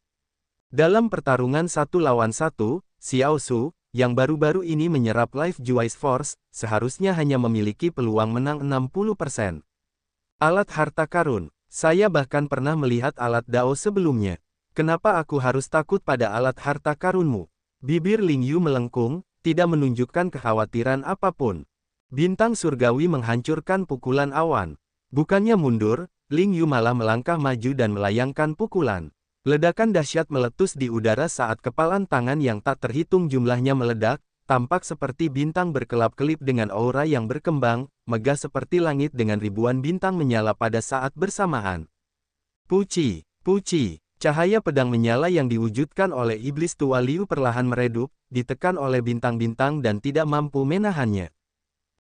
Dalam pertarungan 1 lawan 1, Xiao Su, yang baru-baru ini menyerap Life Juice Force, seharusnya hanya memiliki peluang menang 60%. Alat harta karun. Saya bahkan pernah melihat alat Dao sebelumnya. Kenapa aku harus takut pada alat harta karunmu? Bibir Ling Yu melengkung, tidak menunjukkan kekhawatiran apapun. Bintang surgawi menghancurkan pukulan awan. Bukannya mundur, Ling Yu malah melangkah maju dan melayangkan pukulan. Ledakan dahsyat meletus di udara saat kepalan tangan yang tak terhitung jumlahnya meledak, tampak seperti bintang berkelap-kelip dengan aura yang berkembang, megah seperti langit dengan ribuan bintang menyala pada saat bersamaan. Puci, puci, Cahaya pedang menyala yang diwujudkan oleh iblis tua Liu perlahan meredup, ditekan oleh bintang-bintang dan tidak mampu menahannya.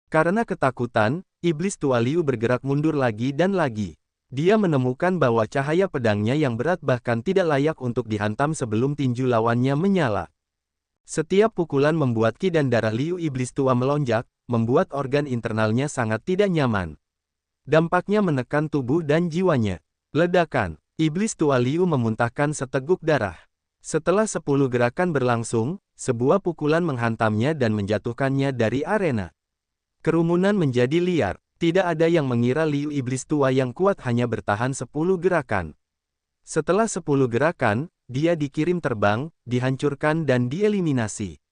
Karena ketakutan, iblis tua Liu bergerak mundur lagi dan lagi. Dia menemukan bahwa cahaya pedangnya yang berat bahkan tidak layak untuk dihantam sebelum tinju lawannya menyala. Setiap pukulan membuat ki dan darah Liu iblis tua melonjak, membuat organ internalnya sangat tidak nyaman. Dampaknya menekan tubuh dan jiwanya. Ledakan. Iblis tua Liu memuntahkan seteguk darah. Setelah 10 gerakan berlangsung, sebuah pukulan menghantamnya dan menjatuhkannya dari arena. Kerumunan menjadi liar. Tidak ada yang mengira Liu iblis tua yang kuat hanya bertahan 10 gerakan. Setelah 10 gerakan, dia dikirim terbang, dihancurkan dan dieliminasi.